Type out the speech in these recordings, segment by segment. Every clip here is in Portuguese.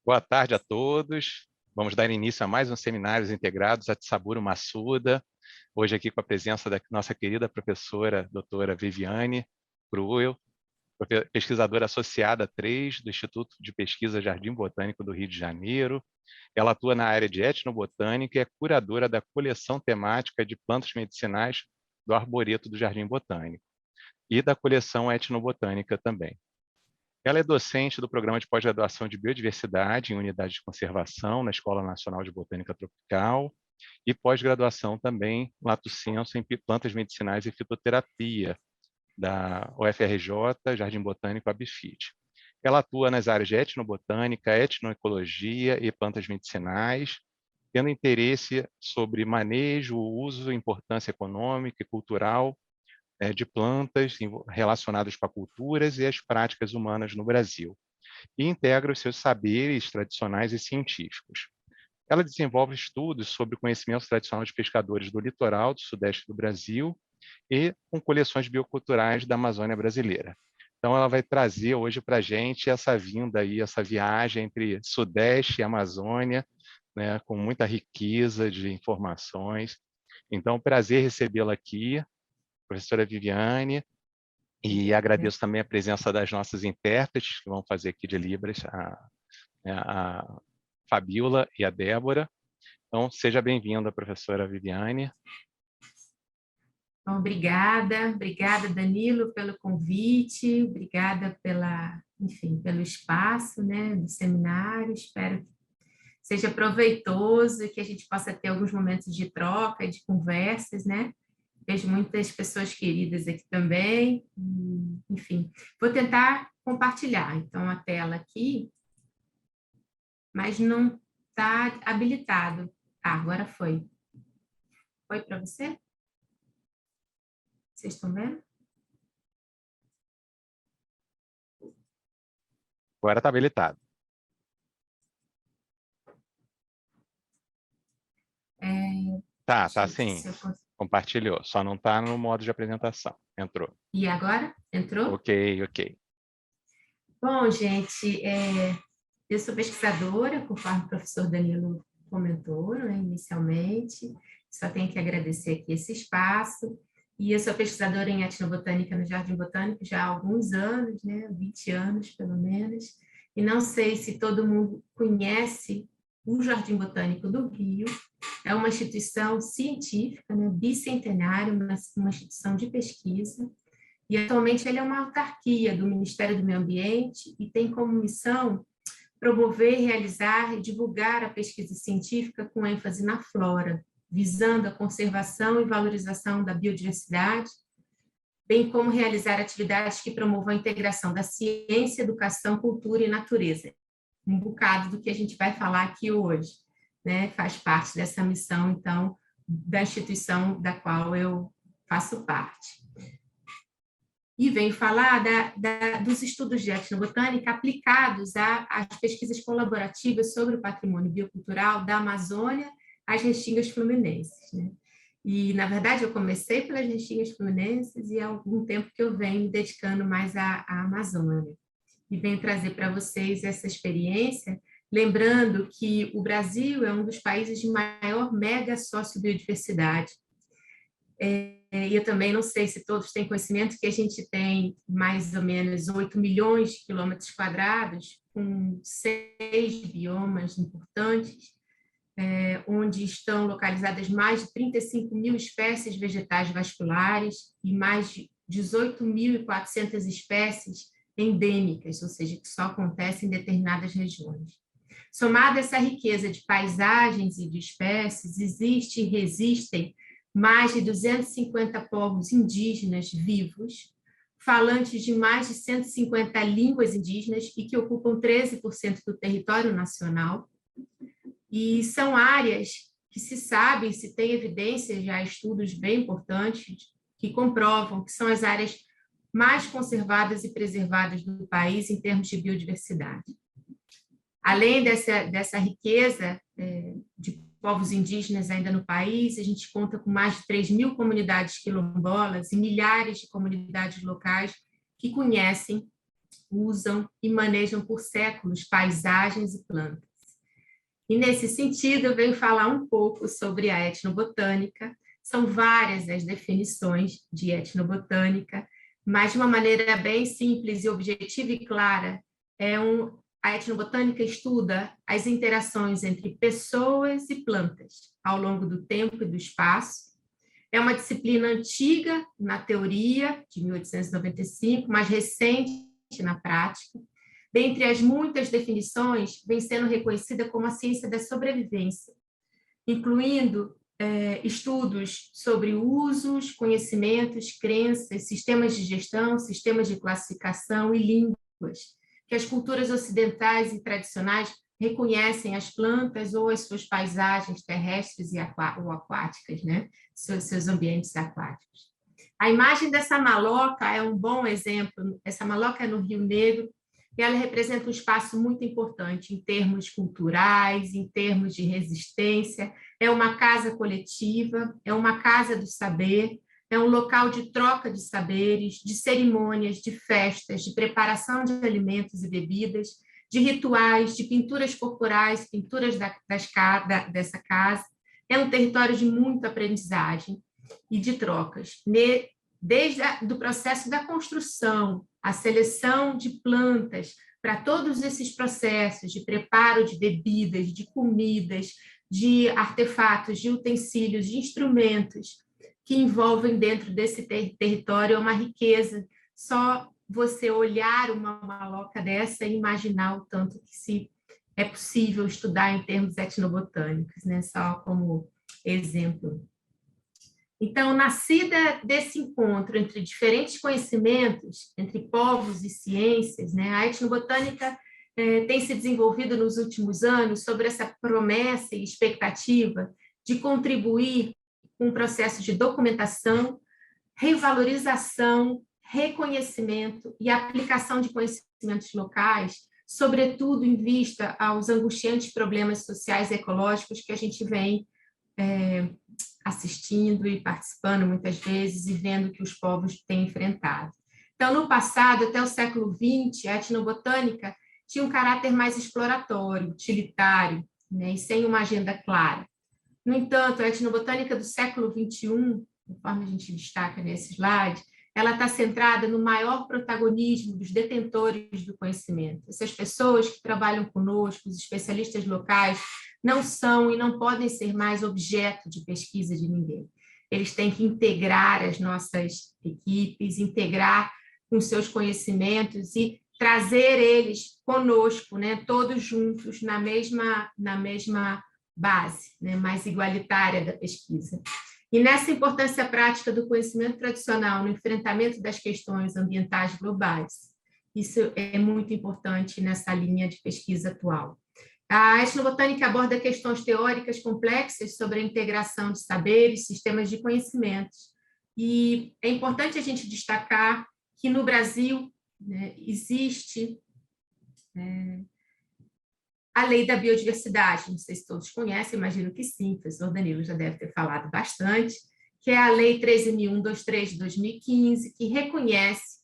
Boa tarde a todos. Vamos dar início a mais um Seminários Integrados Atsaburo Massuda, hoje aqui com a presença da nossa querida professora, doutora Viviane Cruel, pesquisadora associada 3 do Instituto de Pesquisa Jardim Botânico do Rio de Janeiro. Ela atua na área de etnobotânica e é curadora da coleção temática de plantas medicinais do Arboreto do Jardim Botânico e da coleção etnobotânica também. Ela é docente do Programa de Pós-Graduação de Biodiversidade em Unidade de Conservação na Escola Nacional de Botânica Tropical e pós-graduação também, lato sensu, em plantas medicinais e fitoterapia da UFRJ, Jardim Botânico Abifid. Ela atua nas áreas de etnobotânica, etnoecologia e plantas medicinais, tendo interesse sobre manejo, uso, importância econômica e cultural de plantas relacionadas com a culturas e as práticas humanas no Brasil, e integra os seus saberes tradicionais e científicos. Ela desenvolve estudos sobre o conhecimento tradicional de pescadores do litoral do sudeste do Brasil e com coleções bioculturais da Amazônia brasileira. Então, ela vai trazer hoje para a gente essa vinda aí, essa viagem entre Sudeste e Amazônia, né, com muita riqueza de informações. Então, prazer recebê-la aqui, professora Viviane, e agradeço também a presença das nossas intérpretes, que vão fazer aqui de Libras, a Fabiola e a Débora. Então, seja bem-vinda, professora Viviane. Bom, obrigada Danilo pelo convite, obrigada pelo espaço, né, do seminário. Espero que seja proveitoso e que a gente possa ter alguns momentos de troca, de conversas, né? Vejo muitas pessoas queridas aqui também, enfim. Vou tentar compartilhar, então, a tela aqui, mas não está habilitado. Ah, agora foi. Foi para você? Vocês estão vendo? Agora está habilitado. Tá sim. Compartilhou, só não está no modo de apresentação. Entrou. E agora? Entrou? Ok. Bom, gente, eu sou pesquisadora, conforme o professor Danilo comentou, né, inicialmente. Só tenho que agradecer aqui esse espaço. E eu sou pesquisadora em etnobotânica no Jardim Botânico já há alguns anos, né, 20 anos pelo menos. E não sei se todo mundo conhece o Jardim Botânico do Rio. É uma instituição científica, né, bicentenária, uma instituição de pesquisa. E atualmente ele é uma autarquia do Ministério do Meio Ambiente e tem como missão promover, realizar e divulgar a pesquisa científica com ênfase na flora, visando a conservação e valorização da biodiversidade, bem como realizar atividades que promovam a integração da ciência, educação, cultura e natureza. Um bocado do que a gente vai falar aqui hoje, né? Faz parte dessa missão, então, da instituição da qual eu faço parte. E venho falar dos estudos de etnobotânica aplicados às pesquisas colaborativas sobre o patrimônio biocultural da Amazônia às restingas fluminenses, né? E, na verdade, eu comecei pelas restingas fluminenses e há algum tempo que eu venho me dedicando mais à Amazônia. E venho trazer para vocês essa experiência, lembrando que o Brasil é um dos países de maior mega sociobiodiversidade. E eu também não sei se todos têm conhecimento que a gente tem mais ou menos 8 milhões de quilômetros quadrados, com 6 biomas importantes, onde estão localizadas mais de 35 mil espécies vegetais vasculares e mais de 18.400 espécies endêmicas, ou seja, que só acontecem em determinadas regiões. Somada essa riqueza de paisagens e de espécies, existe e resistem mais de 250 povos indígenas vivos, falantes de mais de 150 línguas indígenas e que ocupam 13% do território nacional. E são áreas que se sabe, se tem evidências, já estudos bem importantes, que comprovam que são as áreas mais conservadas e preservadas do país em termos de biodiversidade. Além dessa riqueza de povos indígenas ainda no país, a gente conta com mais de 3.000 comunidades quilombolas e milhares de comunidades locais que conhecem usam e manejam por séculos paisagens e plantas. E, nesse sentido, eu venho falar um pouco sobre a etnobotânica. São várias as definições de etnobotânica, mas de uma maneira bem simples e objetiva e clara, a etnobotânica estuda as interações entre pessoas e plantas ao longo do tempo e do espaço. É uma disciplina antiga na teoria, de 1895, mas recente na prática. Dentre as muitas definições, vem sendo reconhecida como a ciência da sobrevivência, incluindo estudos sobre usos, conhecimentos, crenças, sistemas de gestão, sistemas de classificação e línguas, que as culturas ocidentais e tradicionais reconhecem as plantas ou as suas paisagens terrestres ou aquáticas, né? Seus ambientes aquáticos. A imagem dessa maloca é um bom exemplo. Essa maloca é no Rio Negro, e ela representa um espaço muito importante em termos culturais, em termos de resistência. É uma casa coletiva, é uma casa do saber, é um local de troca de saberes, de cerimônias, de festas, de preparação de alimentos e bebidas, de rituais, de pinturas corporais, pinturas dessa casa. É um território de muita aprendizagem e de trocas, desde o processo da construção, a seleção de plantas, para todos esses processos de preparo de bebidas, de comidas, de artefatos, de utensílios, de instrumentos que envolvem dentro desse território uma riqueza. Só você olhar uma maloca dessa e imaginar o tanto que é possível estudar em termos etnobotânicos, né? Só como exemplo. Então, nascida desse encontro entre diferentes conhecimentos, entre povos e ciências, né, a etnobotânica tem se desenvolvido nos últimos anos sobre essa promessa e expectativa de contribuir com um processo de documentação, revalorização, reconhecimento e aplicação de conhecimentos locais, sobretudo em vista aos angustiantes problemas sociais e ecológicos que a gente vem assistindo e participando muitas vezes e vendo que os povos têm enfrentado. Então, no passado, até o século XX, a etnobotânica tinha um caráter mais exploratório, utilitário, né, e sem uma agenda clara. No entanto, a etnobotânica do século XXI, conforme a gente destaca nesse slide, ela está centrada no maior protagonismo dos detentores do conhecimento. Essas pessoas que trabalham conosco, os especialistas locais, não são e não podem ser mais objeto de pesquisa de ninguém. Eles têm que integrar as nossas equipes, integrar com seus conhecimentos e trazer eles conosco, né, todos juntos na mesma base, né, mais igualitária da pesquisa. E nessa importância prática do conhecimento tradicional no enfrentamento das questões ambientais globais, isso é muito importante nessa linha de pesquisa atual. A etnobotânica aborda questões teóricas complexas sobre a integração de saberes, sistemas de conhecimentos. E é importante a gente destacar que no Brasil, né, existe a Lei da Biodiversidade, não sei se todos conhecem, imagino que sim, o professor Danilo já deve ter falado bastante, que é a Lei 13.123 de 2015, que reconhece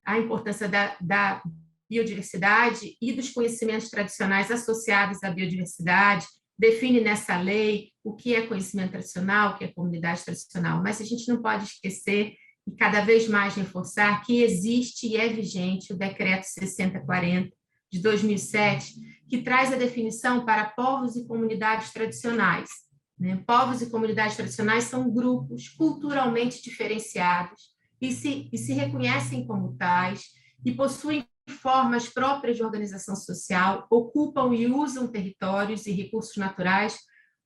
a importância da biodiversidade e dos conhecimentos tradicionais associados à biodiversidade, define nessa lei o que é conhecimento tradicional, o que é comunidade tradicional, mas a gente não pode esquecer e cada vez mais reforçar que existe e é vigente o Decreto 6040 de 2007, que traz a definição para povos e comunidades tradicionais. Né? Povos e comunidades tradicionais são grupos culturalmente diferenciados e se reconhecem como tais e possuem formas próprias de organização social, ocupam e usam territórios e recursos naturais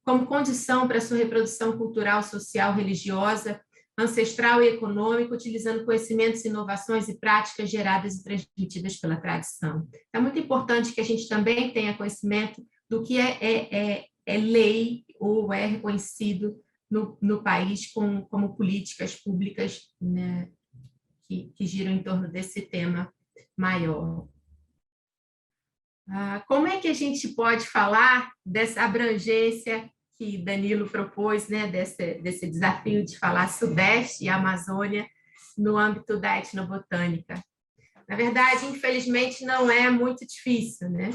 como condição para sua reprodução cultural, social, religiosa, ancestral e econômica, utilizando conhecimentos, inovações e práticas geradas e transmitidas pela tradição. É muito importante que a gente também tenha conhecimento do que é lei ou é reconhecido no país como políticas públicas, né, que giram em torno desse tema maior. Como é que a gente pode falar dessa abrangência que Danilo propôs, né, desse desafio de falar Sudeste e Amazônia no âmbito da etnobotânica? Na verdade, infelizmente, não é muito difícil, né?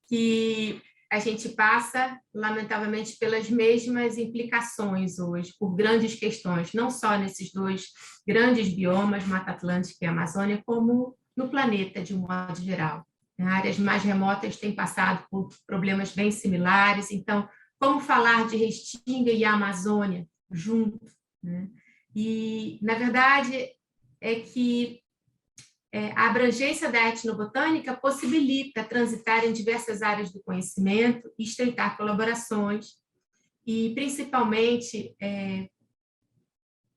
Que a gente passa, lamentavelmente, pelas mesmas implicações hoje, por grandes questões, não só nesses dois grandes biomas, Mata Atlântica e Amazônia, como no planeta, de um modo geral. Áreas mais remotas têm passado por problemas bem similares, então, como falar de Restinga e Amazônia junto, né? E, na verdade, é que a abrangência da etnobotânica possibilita transitar em diversas áreas do conhecimento e estreitar colaborações, e principalmente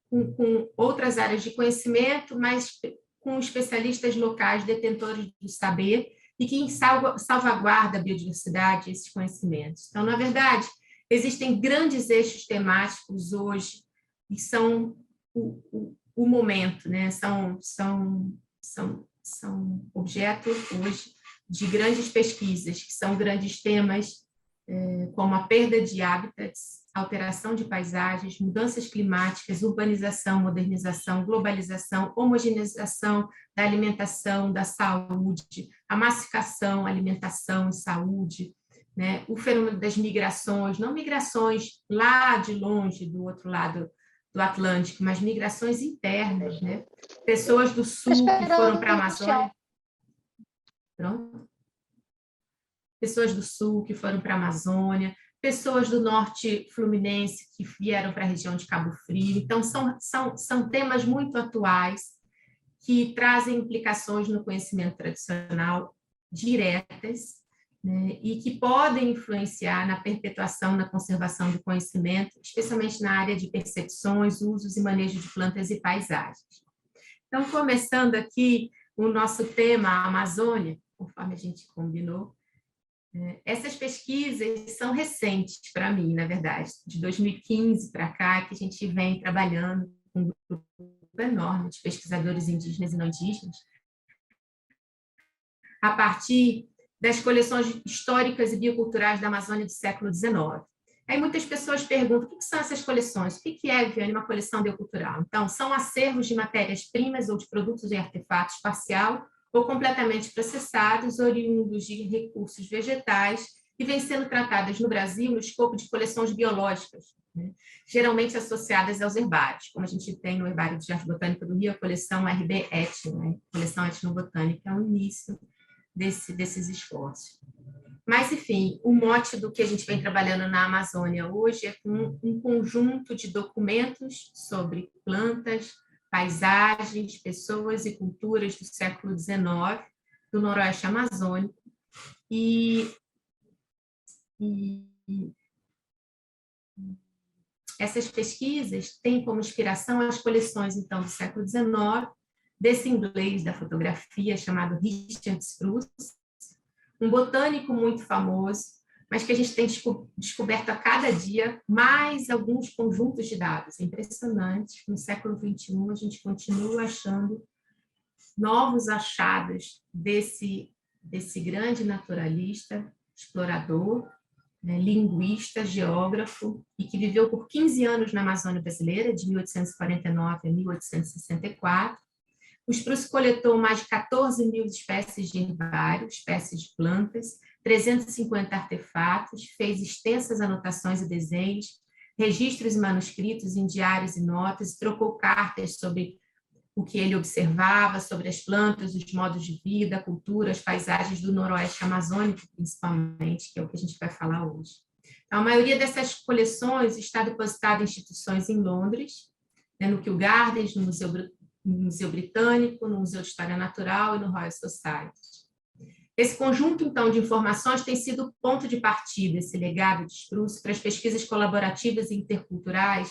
com outras áreas de conhecimento, mas com especialistas locais detentores do saber e que salvaguarda a biodiversidade e esses conhecimentos. Então, na verdade, existem grandes eixos temáticos hoje que são o momento, né? São objetos hoje de grandes pesquisas, que são grandes temas como a perda de hábitats, alteração de paisagens, mudanças climáticas, urbanização, modernização, globalização, homogeneização da alimentação, da saúde, a massificação, alimentação e saúde, né? O fenômeno das migrações, não migrações lá de longe, do outro lado do Atlântico, mas migrações internas, né? Pessoas do sul que foram para a Amazônia. Pronto. Pessoas do sul que foram para a Amazônia, pessoas do norte fluminense que vieram para a região de Cabo Frio. Então, são temas muito atuais que trazem implicações no conhecimento tradicional diretas, né, e que podem influenciar na perpetuação, na conservação do conhecimento, especialmente na área de percepções, usos e manejo de plantas e paisagens. Então, começando aqui o nosso tema, a Amazônia, conforme a gente combinou, essas pesquisas são recentes para mim, na verdade, de 2015 para cá, que a gente vem trabalhando com um grupo enorme de pesquisadores indígenas e não indígenas, a partir das coleções históricas e bioculturais da Amazônia do século XIX. Aí muitas pessoas perguntam, o que são essas coleções? O que é, Viviane, uma coleção biocultural? Então, são acervos de matérias-primas ou de produtos e artefatos parcial ou completamente processados, oriundos de recursos vegetais, e vêm sendo tratadas no Brasil no escopo de coleções biológicas, né? Geralmente associadas aos herbários, como a gente tem no Herbário do Jardim Botânico do Rio, a coleção RB Etno, né? Coleção etnobotânica, é o início desses esforços. Mas, enfim, o mote do que a gente vem trabalhando na Amazônia hoje é um conjunto de documentos sobre plantas, paisagens, pessoas e culturas do século XIX, do Noroeste Amazônico, e essas pesquisas têm como inspiração as coleções, então, do século XIX, desse inglês da fotografia chamado Richard Spruce, um botânico muito famoso, mas que a gente tem descoberto a cada dia mais alguns conjuntos de dados. É impressionante, no século XXI a gente continua achando novos achados desse grande naturalista, explorador, né, linguista, geógrafo, e que viveu por 15 anos na Amazônia brasileira, de 1849 a 1864. O Spruce coletou mais de 14 mil espécies de herbário, espécies de plantas, 350 artefatos, fez extensas anotações e desenhos, registros e manuscritos em diários e notas, trocou cartas sobre o que ele observava, sobre as plantas, os modos de vida, a cultura, as paisagens do Noroeste Amazônico, principalmente, que é o que a gente vai falar hoje. Então, a maioria dessas coleções está depositada em instituições em Londres, né, no Kew Gardens, no Museu Britânico, no Museu de História Natural e no Royal Society. Esse conjunto, então, de informações tem sido o ponto de partida, esse legado de Spruce, para as pesquisas colaborativas e interculturais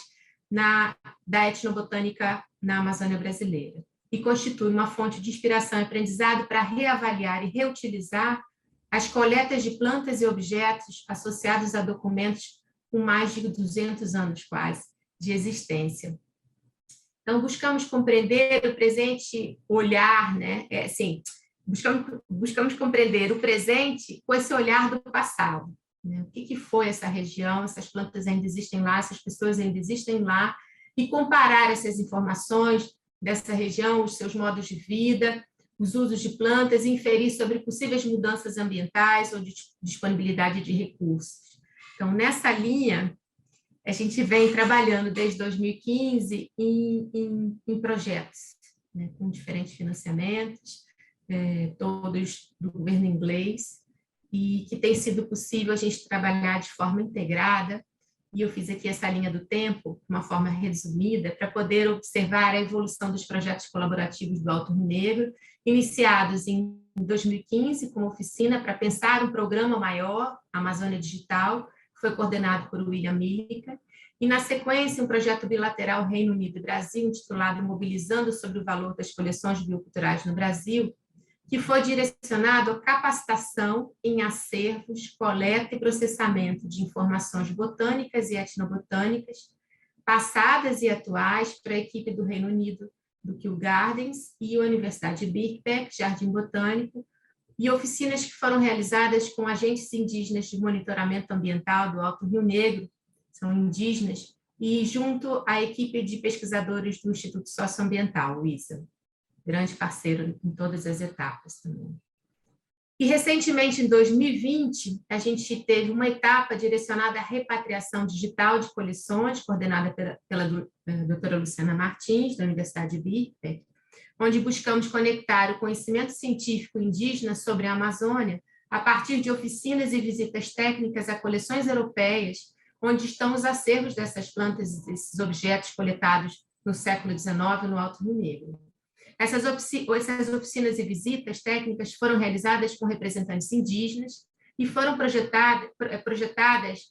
da etnobotânica na Amazônia brasileira, e constitui uma fonte de inspiração e aprendizado para reavaliar e reutilizar as coletas de plantas e objetos associados a documentos com mais de 200 anos quase de existência. Então, buscamos compreender o presente olhar, né? Buscamos compreender o presente com esse olhar do passado, né? O que foi essa região, essas plantas ainda existem lá, essas pessoas ainda existem lá, e comparar essas informações dessa região, os seus modos de vida, os usos de plantas e inferir sobre possíveis mudanças ambientais ou de disponibilidade de recursos. Então, nessa linha, a gente vem trabalhando desde 2015 em projetos, né, com diferentes financiamentos, todos do governo inglês, e que tem sido possível a gente trabalhar de forma integrada. E eu fiz aqui essa linha do tempo, de uma forma resumida, para poder observar a evolução dos projetos colaborativos do Alto Rio Negro, iniciados em 2015 como oficina para pensar um programa maior, Amazônia Digital, que foi coordenado por William Millikan, e, na sequência, um projeto bilateral Reino Unido e Brasil, intitulado Mobilizando sobre o Valor das Coleções Bioculturais no Brasil, que foi direcionado à capacitação em acervos, coleta e processamento de informações botânicas e etnobotânicas, passadas e atuais, para a equipe do Reino Unido, do Kew Gardens e a Universidade de Birkbeck, Jardim Botânico, e oficinas que foram realizadas com agentes indígenas de monitoramento ambiental do Alto Rio Negro, são indígenas, e junto à equipe de pesquisadores do Instituto Socioambiental, o ISA, grande parceiro em todas as etapas também. E, recentemente, em 2020, a gente teve uma etapa direcionada à repatriação digital de coleções, coordenada pela doutora Luciana Martins, da Universidade de Birkbeck, onde buscamos conectar o conhecimento científico indígena sobre a Amazônia a partir de oficinas e visitas técnicas a coleções europeias, onde estão os acervos dessas plantas e desses objetos coletados no século XIX no Alto Rio Negro. Essas oficinas e visitas técnicas foram realizadas com representantes indígenas e foram projetadas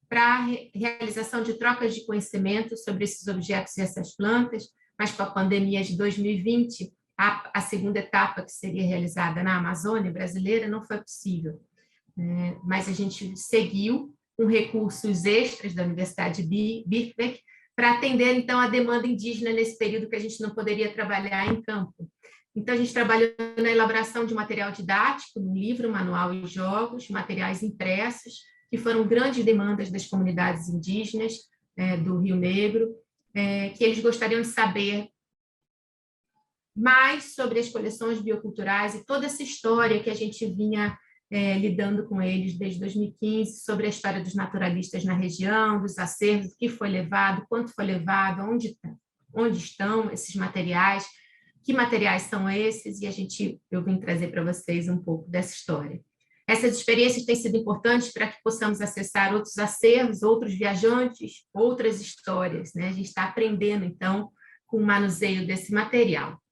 para a realização de trocas de conhecimento sobre esses objetos e essas plantas, mas com a pandemia de 2020, a segunda etapa, que seria realizada na Amazônia brasileira, não foi possível. Mas a gente seguiu com recursos extras da Universidade de Birkbeck, para atender, então, a demanda indígena nesse período que a gente não poderia trabalhar em campo. Então, a gente trabalhou na elaboração de material didático, um livro, manual e jogos, materiais impressos, que foram grandes demandas das comunidades indígenas do Rio Negro, que eles gostariam de saber mais sobre as coleções bioculturais e toda essa história que a gente vinha lidando com eles desde 2015, sobre a história dos naturalistas na região, dos acervos, o que foi levado, quanto foi levado, onde estão esses materiais, que materiais são esses, e eu vim trazer para vocês um pouco dessa história. Essas experiências têm sido importantes para que possamos acessar outros acervos, outros viajantes, outras histórias, né? A gente está aprendendo, então, com o manuseio desse material.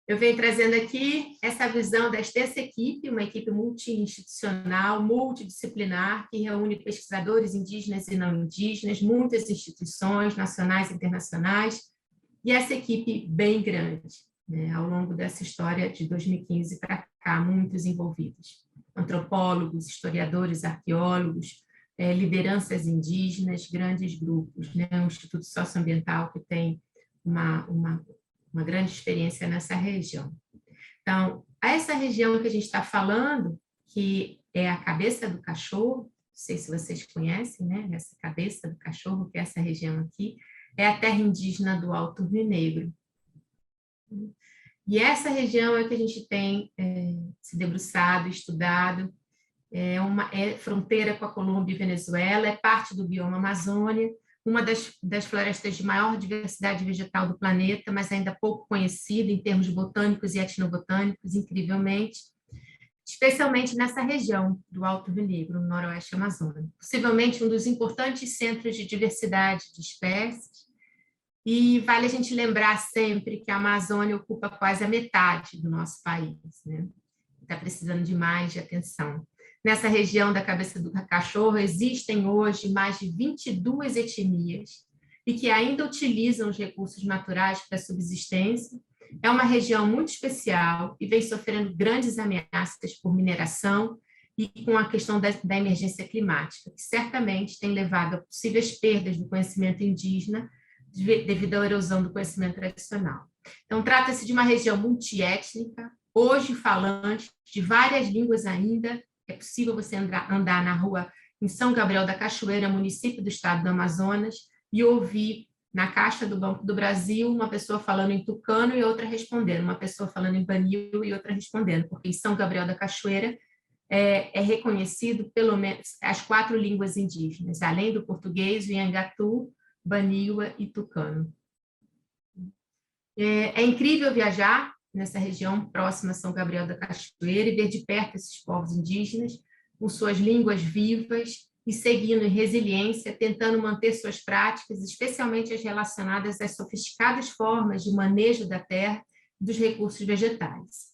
Eu venho trazendo aqui essa visão dessa equipe, uma equipe multi-institucional, multidisciplinar, que reúne pesquisadores indígenas e não indígenas, muitas instituições nacionais e internacionais, e essa equipe bem grande, né, ao longo dessa história de 2015 para cá, muitos envolvidos. Antropólogos, historiadores, arqueólogos, lideranças indígenas, grandes grupos, né, um Instituto Socioambiental que tem uma grande experiência nessa região. Então, essa região que a gente está falando, que é a Cabeça do Cachorro, não sei se vocês conhecem, né? Essa Cabeça do Cachorro, que é essa região aqui, é a terra indígena do Alto Rio Negro. E essa região é que a gente tem se debruçado, estudado, é fronteira com a Colômbia e Venezuela, é parte do bioma Amazônia, uma das florestas de maior diversidade vegetal do planeta, mas ainda pouco conhecida em termos botânicos e etnobotânicos, incrivelmente, especialmente nessa região do Alto Rio Negro, no noroeste amazônico. Possivelmente um dos importantes centros de diversidade de espécies, e vale a gente lembrar sempre que a Amazônia ocupa quase a metade do nosso país, né? Está precisando de mais de atenção. Nessa região da Cabeça do Cachorro existem hoje mais de 22 etnias e que ainda utilizam os recursos naturais para a subsistência. É uma região muito especial e vem sofrendo grandes ameaças por mineração e com a questão da emergência climática, que certamente tem levado a possíveis perdas do conhecimento indígena devido à erosão do conhecimento tradicional. Então, trata-se de uma região multiétnica, hoje falante de várias línguas ainda. É possível você andar na rua em São Gabriel da Cachoeira, município do estado do Amazonas, e ouvir na caixa do Banco do Brasil, uma pessoa falando em tucano e outra respondendo, uma pessoa falando em banil e outra respondendo, porque em São Gabriel da Cachoeira é reconhecido pelo menos as 4 línguas indígenas, além do português, o Iangatu, Baniwa e tucano. É incrível viajar nessa região próxima a São Gabriel da Cachoeira e ver de perto esses povos indígenas, com suas línguas vivas e seguindo em resiliência, tentando manter suas práticas, especialmente as relacionadas às sofisticadas formas de manejo da terra e dos recursos vegetais.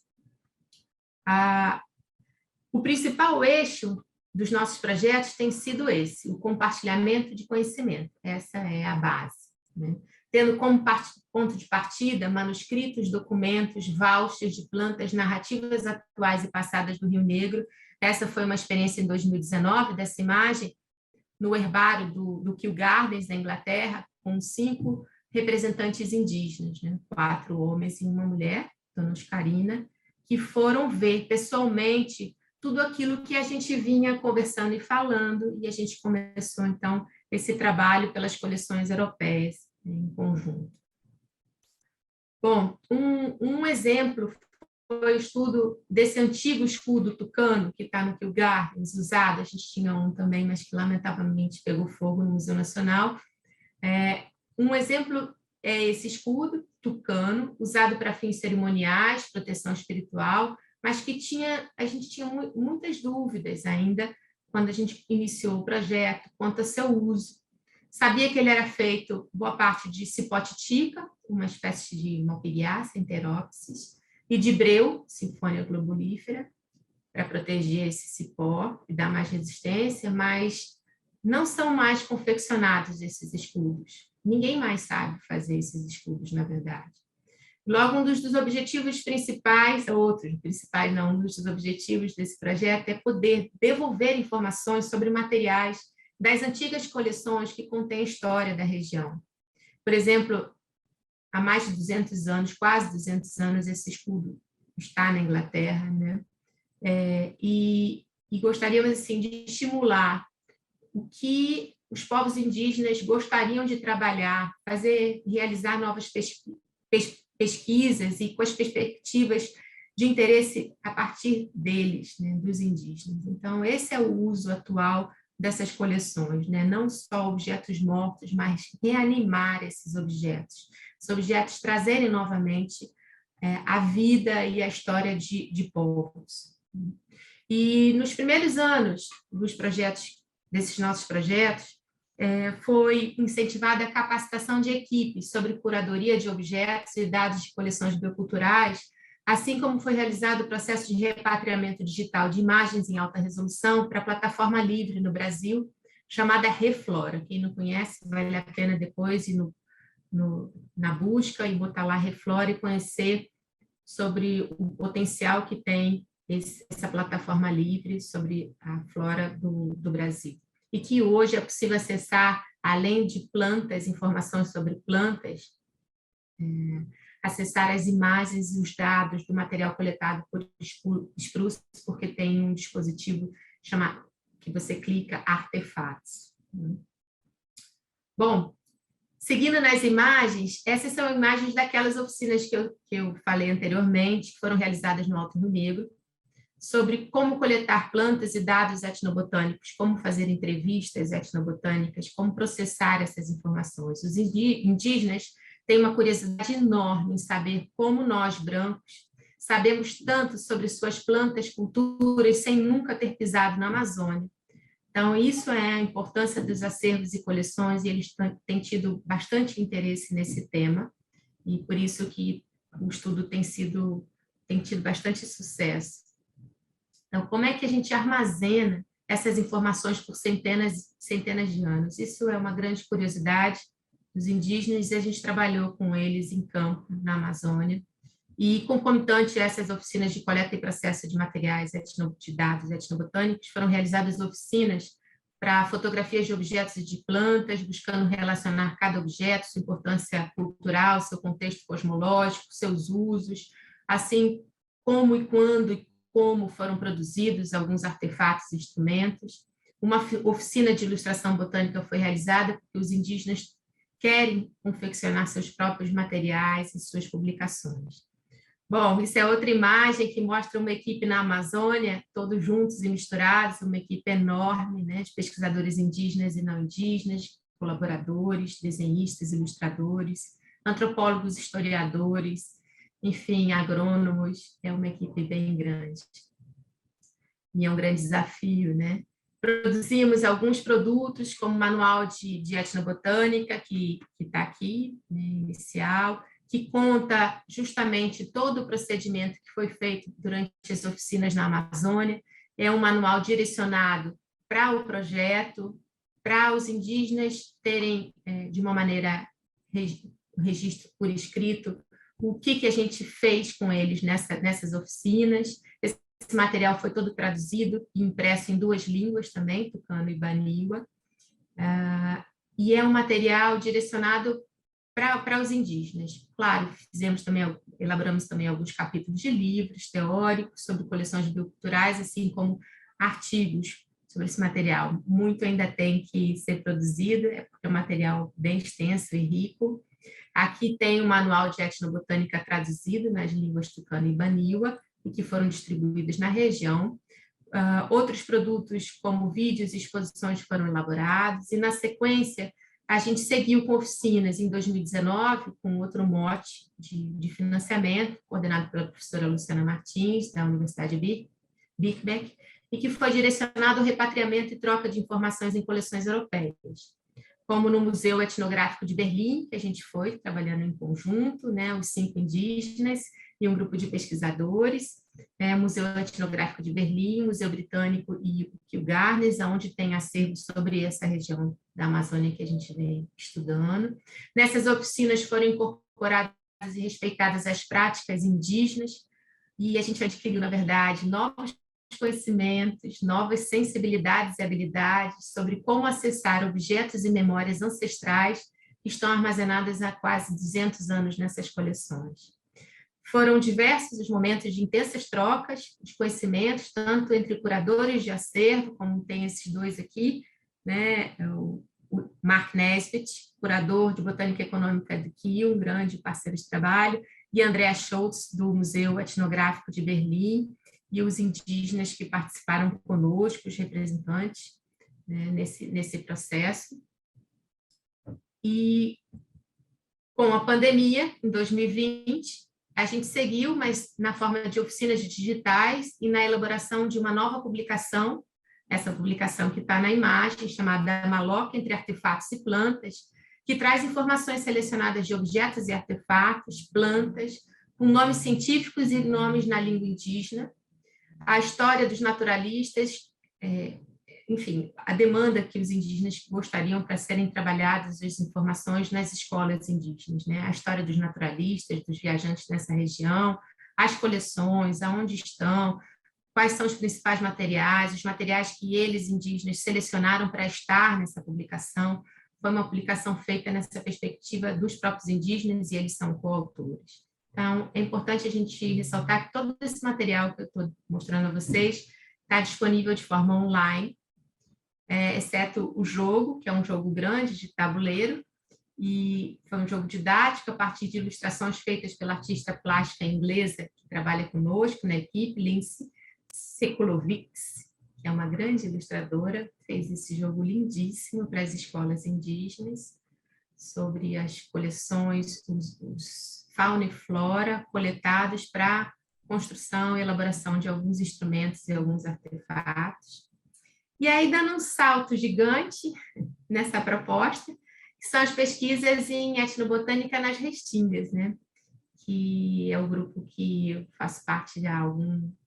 O principal eixo dos nossos projetos tem sido esse, o compartilhamento de conhecimento. Essa é a base, né? Tendo como ponto de partida manuscritos, documentos, vouchers de plantas, narrativas atuais e passadas do Rio Negro. Essa foi uma experiência em 2019, dessa imagem, no herbário do Kew Gardens, na Inglaterra, com 5 representantes indígenas, né? 4 homens e uma mulher, Dona Oscarina, que foram ver pessoalmente tudo aquilo que a gente vinha conversando e falando, e a gente começou, então, esse trabalho pelas coleções europeias, em conjunto. Bom, um exemplo foi o estudo desse antigo escudo tucano, que está no Kew Gardens, usado, a gente tinha um também, mas que lamentavelmente pegou fogo no Museu Nacional. Um exemplo é esse escudo tucano, usado para fins cerimoniais, proteção espiritual, mas que a gente tinha muitas dúvidas ainda quando a gente iniciou o projeto quanto a seu uso. Sabia que ele era feito, boa parte, de cipotitica, uma espécie de Malpighiaceae, Enteropsis, e de breu, Sinfonia globulífera, para proteger esse cipó e dar mais resistência, mas não são mais confeccionados esses escudos. Ninguém mais sabe fazer esses escudos, na verdade. Logo, um dos objetivos principais, um dos objetivos desse projeto é poder devolver informações sobre materiais das antigas coleções que contêm a história da região. Por exemplo, há mais de 200 anos, quase 200 anos, esse escudo está na Inglaterra, né? E gostaríamos, assim, de estimular o que os povos indígenas gostariam de trabalhar, realizar novas pesquisas e com as perspectivas de interesse a partir deles, né, dos indígenas. Então, esse é o uso atual dessas coleções, né? Não só objetos mortos, mas reanimar esses objetos trazerem novamente a vida e a história de povos. E nos primeiros anos desses nossos projetos, foi incentivada a capacitação de equipes sobre curadoria de objetos e dados de coleções bioculturais, assim como foi realizado o processo de repatriamento digital de imagens em alta resolução para a plataforma livre no Brasil, chamada Reflora. Quem não conhece, vale a pena depois ir na busca e botar lá Reflora e conhecer sobre o potencial que tem essa plataforma livre sobre a flora do Brasil. E que hoje é possível acessar, além de plantas, informações sobre plantas, acessar as imagens e os dados do material coletado por Spruce, porque tem um dispositivo chamado, que você clica, Artefatos. Bom, seguindo nas imagens, essas são imagens daquelas oficinas que eu falei anteriormente, que foram realizadas no Alto Rio Negro, sobre como coletar plantas e dados etnobotânicos, como fazer entrevistas etnobotânicas, como processar essas informações. Os indígenas têm uma curiosidade enorme em saber como nós, brancos, sabemos tanto sobre suas plantas, culturas, sem nunca ter pisado na Amazônia. Então, isso é a importância dos acervos e coleções, e eles têm tido bastante interesse nesse tema, e por isso que o estudo tem tido bastante sucesso. Então, como é que a gente armazena essas informações por centenas de anos? Isso é uma grande curiosidade dos indígenas, e a gente trabalhou com eles em campo, na Amazônia, e concomitante a essas oficinas de coleta e processo de materiais de dados etnobotânicos, foram realizadas oficinas para fotografias de objetos e de plantas, buscando relacionar cada objeto, sua importância cultural, seu contexto cosmológico, seus usos, assim como e quando e como foram produzidos alguns artefatos e instrumentos. Uma oficina de ilustração botânica foi realizada porque os indígenas querem confeccionar seus próprios materiais e suas publicações. Bom, isso é outra imagem que mostra uma equipe na Amazônia, todos juntos e misturados, uma equipe enorme, né, de pesquisadores indígenas e não indígenas, colaboradores, desenhistas, ilustradores, antropólogos, historiadores, enfim, agrônomos. É uma equipe bem grande. E é um grande desafio, né? Produzimos alguns produtos, como o manual de etnobotânica, que está aqui, né, inicial, que conta justamente todo o procedimento que foi feito durante as oficinas na Amazônia. É um manual direcionado para o projeto, para os indígenas terem, de uma maneira, registro por escrito, o que a gente fez com eles nessas oficinas. Esse material foi todo traduzido e impresso em 2 línguas também, tucano e baniwa, e é um material direcionado para os indígenas. Claro, elaboramos também alguns capítulos de livros teóricos sobre coleções bioculturais, assim como artigos sobre esse material. Muito ainda tem que ser produzido, porque é um material bem extenso e rico. Aqui tem um manual de etnobotânica traduzido nas línguas tucano e baniwa, e que foram distribuídos na região. Outros produtos, como vídeos e exposições, foram elaborados, e na sequência a gente seguiu com oficinas em 2019, com outro mote de financiamento, coordenado pela professora Luciana Martins, da Universidade Birkbeck, e que foi direcionado ao repatriamento e troca de informações em coleções europeias, como no Museu Etnográfico de Berlim, que a gente foi trabalhando em conjunto, né, os 5 indígenas e um grupo de pesquisadores, Museu Etnográfico de Berlim, Museu Britânico e o Kew Gardens, onde tem acervos sobre essa região da Amazônia que a gente vem estudando. Nessas oficinas foram incorporadas e respeitadas as práticas indígenas, e a gente adquiriu, na verdade, novos conhecimentos, novas sensibilidades e habilidades sobre como acessar objetos e memórias ancestrais que estão armazenadas há quase 200 anos nessas coleções. Foram diversos os momentos de intensas trocas de conhecimentos, tanto entre curadores de acervo, como tem esses 2 aqui, né? O Mark Nesbitt, curador de Botânica Econômica do Kew, um grande parceiro de trabalho, e Andrea Schultz, do Museu Etnográfico de Berlim, e os indígenas que participaram conosco, os representantes, né, nesse processo. E com a pandemia, em 2020, a gente seguiu, mas na forma de oficinas digitais e na elaboração de uma nova publicação, essa publicação que está na imagem, chamada Maloca entre Artefatos e Plantas, que traz informações selecionadas de objetos e artefatos, plantas, com nomes científicos e nomes na língua indígena, a história dos naturalistas, enfim, a demanda que os indígenas gostariam para serem trabalhadas as informações nas escolas indígenas, né? A história dos naturalistas, dos viajantes nessa região, as coleções, aonde estão, quais são os principais materiais, os materiais que eles, indígenas, selecionaram para estar nessa publicação. Foi uma publicação feita nessa perspectiva dos próprios indígenas e eles são coautores. Então, é importante a gente ressaltar que todo esse material que eu estou mostrando a vocês está disponível de forma online, exceto o jogo, que é um jogo grande de tabuleiro, e foi um jogo didático a partir de ilustrações feitas pela artista plástica inglesa que trabalha conosco na equipe, Lindsay Sekulovics, que é uma grande ilustradora, fez esse jogo lindíssimo para as escolas indígenas, sobre as coleções, os fauna e flora coletados para construção e elaboração de alguns instrumentos e alguns artefatos. E aí, dando um salto gigante nessa proposta, que são as pesquisas em etnobotânica nas restingas, né? Que é o grupo que eu faço parte já há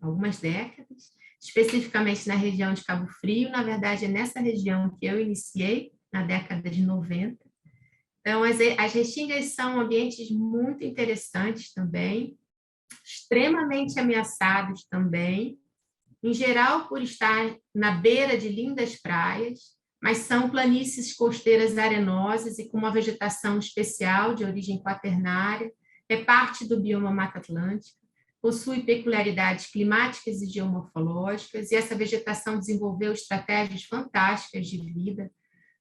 algumas décadas, especificamente na região de Cabo Frio. Na verdade, é nessa região que eu iniciei, na década de 90. Então, as restingas são ambientes muito interessantes também, extremamente ameaçados também, em geral por estar na beira de lindas praias, mas são planícies costeiras arenosas e com uma vegetação especial de origem quaternária, é parte do bioma Mata Atlântica, possui peculiaridades climáticas e geomorfológicas, e essa vegetação desenvolveu estratégias fantásticas de vida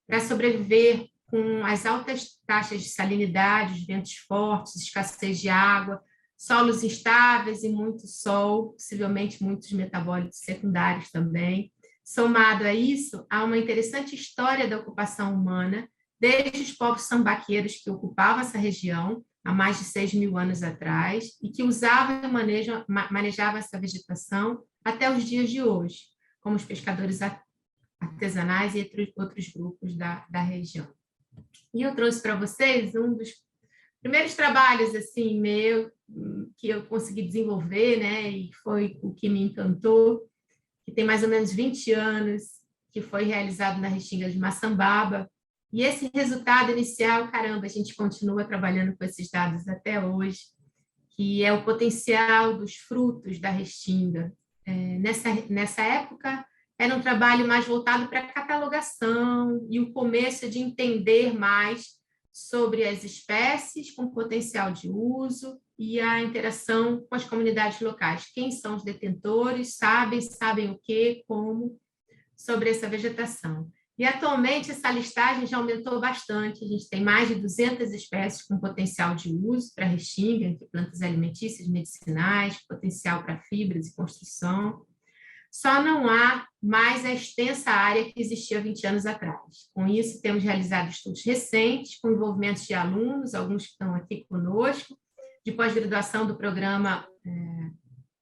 para sobreviver com as altas taxas de salinidade, os ventos fortes, escassez de água, solos instáveis e muito sol, possivelmente muitos metabólitos secundários também. Somado a isso, há uma interessante história da ocupação humana, desde os povos sambaqueiros que ocupavam essa região há mais de 6.000 anos atrás e que usavam e manejavam essa vegetação até os dias de hoje, como os pescadores artesanais e outros grupos da região. E eu trouxe para vocês um dos primeiros trabalhos assim meu que eu consegui desenvolver, né, e foi o que me encantou, que tem mais ou menos 20 anos, que foi realizado na Restinga de Maçambaba. E esse resultado inicial, caramba, a gente continua trabalhando com esses dados até hoje, que é o potencial dos frutos da Restinga. Nessa época, era um trabalho mais voltado para a catalogação e o começo de entender mais sobre as espécies com potencial de uso e a interação com as comunidades locais. Quem são os detentores, sabem o que, como, sobre essa vegetação. E, atualmente, essa listagem já aumentou bastante. A gente tem mais de 200 espécies com potencial de uso para restinga, entre plantas alimentícias, medicinais, potencial para fibras e construção. Só não há mais a extensa área que existia 20 anos atrás. Com isso, temos realizado estudos recentes, com envolvimento de alunos, alguns que estão aqui conosco, de pós-graduação do programa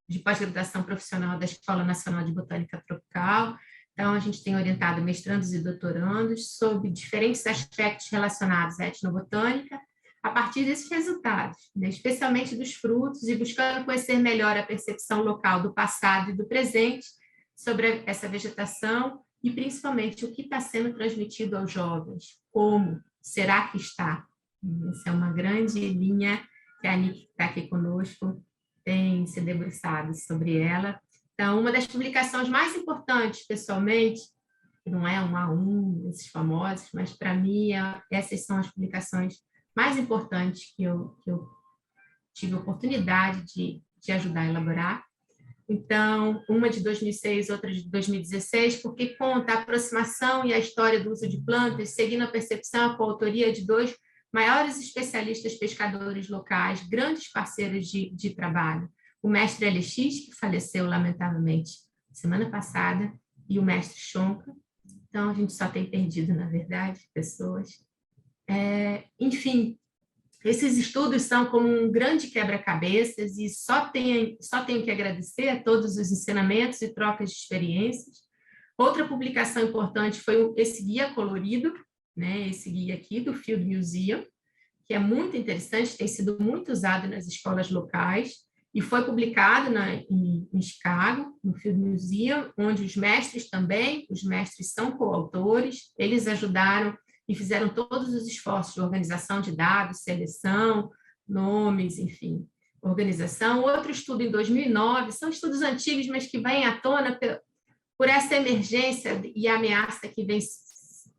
de pós-graduação profissional da Escola Nacional de Botânica Tropical. Então, a gente tem orientado mestrandos e doutorandos sobre diferentes aspectos relacionados à etnobotânica, a partir desses resultados, né, especialmente dos frutos, e buscando conhecer melhor a percepção local do passado e do presente sobre essa vegetação e, principalmente, o que está sendo transmitido aos jovens, como será que está. Essa é uma grande linha que a Nick, que está aqui conosco, tem se debruçado sobre ela. Então, uma das publicações mais importantes, pessoalmente, que não é um a um, esses famosos, mas, para mim, essas são as publicações mais importantes que eu tive a oportunidade de ajudar a elaborar. Então, uma de 2006, outra de 2016, porque conta a aproximação e a história do uso de plantas, seguindo a percepção com a autoria de dois maiores especialistas pescadores locais, grandes parceiros de trabalho, o mestre LX, que faleceu, lamentavelmente, semana passada, e o mestre Chonca. Então, a gente só tem perdido, na verdade, pessoas. Enfim, esses estudos são como um grande quebra-cabeças e só tenho que agradecer a todos os ensinamentos e trocas de experiências. Outra publicação importante foi esse guia colorido, né, esse guia aqui do Field Museum, que é muito interessante, tem sido muito usado nas escolas locais e foi publicado em Chicago, no Field Museum, onde os mestres são coautores, eles ajudaram e fizeram todos os esforços de organização de dados, seleção, nomes, enfim, organização. Outro estudo em 2009, são estudos antigos, mas que vêm à tona por essa emergência e ameaça que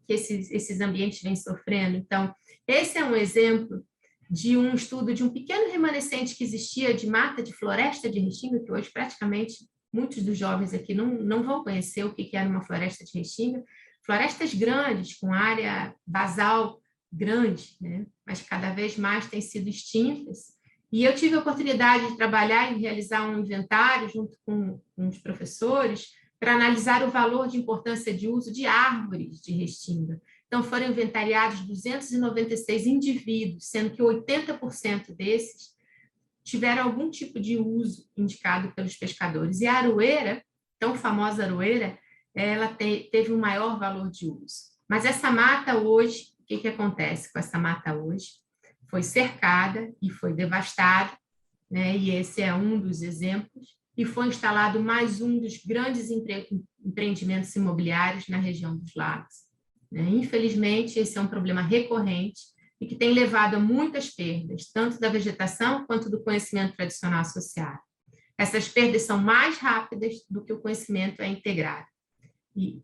esses ambientes vêm sofrendo. Então, esse é um exemplo de um estudo de um pequeno remanescente que existia de mata de floresta de restinga, que hoje praticamente muitos dos jovens aqui não vão conhecer o que era uma floresta de restinga. Florestas grandes, com área basal grande, né? Mas cada vez mais têm sido extintas. E eu tive a oportunidade de trabalhar e realizar um inventário junto com os professores para analisar o valor de importância de uso de árvores de restinga. Então, foram inventariados 296 indivíduos, sendo que 80% desses tiveram algum tipo de uso indicado pelos pescadores. E a aroeira, tão famosa aroeira, ela teve um maior valor de uso. Mas essa mata hoje, o que acontece com essa mata hoje? Foi cercada e foi devastada, né? E esse é um dos exemplos, e foi instalado mais um dos grandes empreendimentos imobiliários na região dos lagos. Infelizmente, esse é um problema recorrente e que tem levado a muitas perdas, tanto da vegetação quanto do conhecimento tradicional associado. Essas perdas são mais rápidas do que o conhecimento é integrado e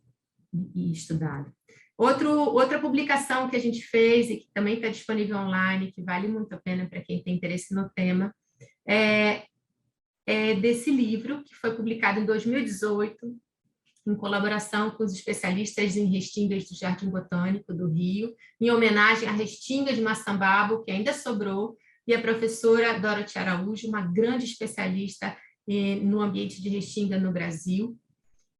estudado. Outra publicação que a gente fez e que também está disponível online, que vale muito a pena para quem tem interesse no tema, é desse livro, que foi publicado em 2018, em colaboração com os especialistas em restingas do Jardim Botânico do Rio, em homenagem à restinga de Maçambabo, que ainda sobrou, e a professora Dorothy Araújo, uma grande especialista no ambiente de restinga no Brasil.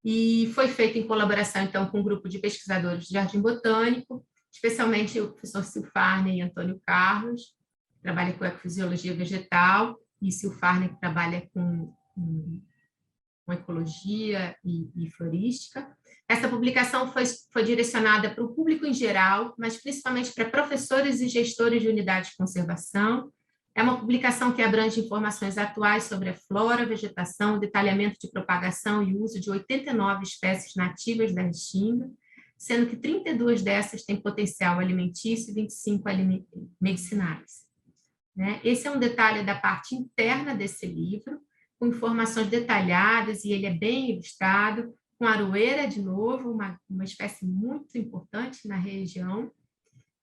E foi feito em colaboração, então, com um grupo de pesquisadores do Jardim Botânico, especialmente o professor Silfarne e Antônio Carlos, que trabalha com ecofisiologia vegetal, e Silfarne, que trabalha com ecologia e florística. Essa publicação foi direcionada para o público em geral, mas principalmente para professores e gestores de unidades de conservação. É uma publicação que abrange informações atuais sobre a flora, vegetação, detalhamento de propagação e uso de 89 espécies nativas da restinga, sendo que 32 dessas têm potencial alimentício e 25 medicinais. Esse é um detalhe da parte interna desse livro, com informações detalhadas, e ele é bem ilustrado, com aroeira, de novo, uma espécie muito importante na região,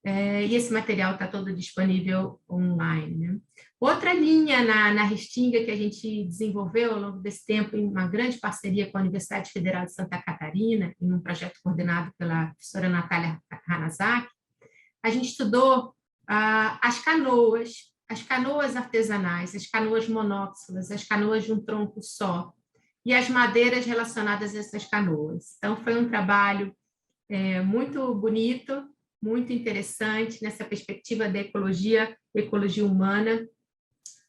e esse material está todo disponível online. Né? Outra linha na restinga que a gente desenvolveu ao longo desse tempo, em uma grande parceria com a Universidade Federal de Santa Catarina, em um projeto coordenado pela professora Natália Hanazaki, a gente estudou as canoas artesanais, as canoas monóxilas, as canoas de um tronco só, e as madeiras relacionadas a essas canoas. Então, foi um trabalho muito bonito, muito interessante, nessa perspectiva da ecologia humana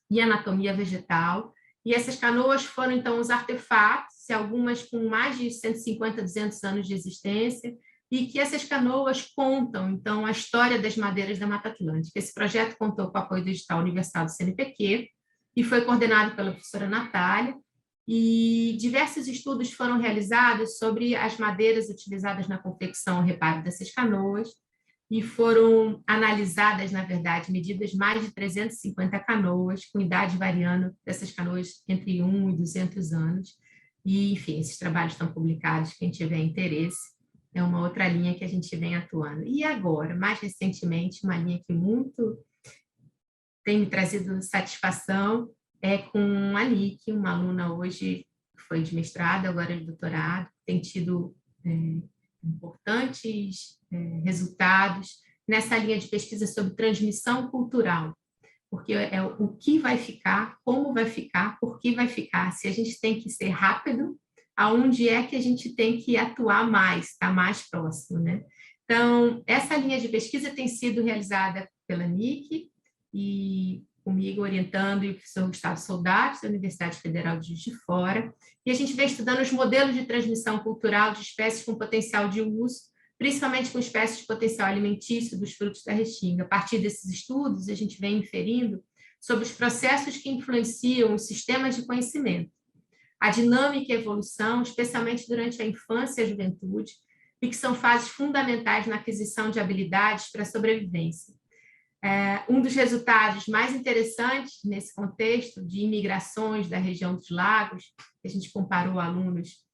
e anatomia vegetal. E essas canoas foram, então, os artefatos, algumas com mais de 150, 200 anos de existência, e que essas canoas contam, então, a história das madeiras da Mata Atlântica. Esse projeto contou com o apoio do edital universal do CNPq e foi coordenado pela professora Natália, e diversos estudos foram realizados sobre as madeiras utilizadas na confecção e reparo dessas canoas, e foram analisadas, na verdade, medidas mais de 350 canoas, com idade variando dessas canoas entre 1 e 200 anos. E, enfim, esses trabalhos estão publicados, quem tiver interesse, é uma outra linha que a gente vem atuando. E agora, mais recentemente, uma linha que muito tem me trazido satisfação é com a Nick, uma aluna hoje que foi de mestrado, agora de doutorado, tem tido importantes resultados nessa linha de pesquisa sobre transmissão cultural, porque é o que vai ficar, como vai ficar, por que vai ficar, se a gente tem que ser rápido, aonde é que a gente tem que atuar mais, estar mais próximo, né? Então, essa linha de pesquisa tem sido realizada pela Nick e comigo orientando, e o professor Gustavo Soldati, da Universidade Federal de Juiz de Fora, e a gente vem estudando os modelos de transmissão cultural de espécies com potencial de uso, principalmente com espécies de potencial alimentício dos frutos da restinga. A partir desses estudos, a gente vem inferindo sobre os processos que influenciam os sistemas de conhecimento, a dinâmica e a evolução, especialmente durante a infância e a juventude, e que são fases fundamentais na aquisição de habilidades para a sobrevivência. Um dos resultados mais interessantes nesse contexto de imigrações da região dos lagos, a gente comparou alunos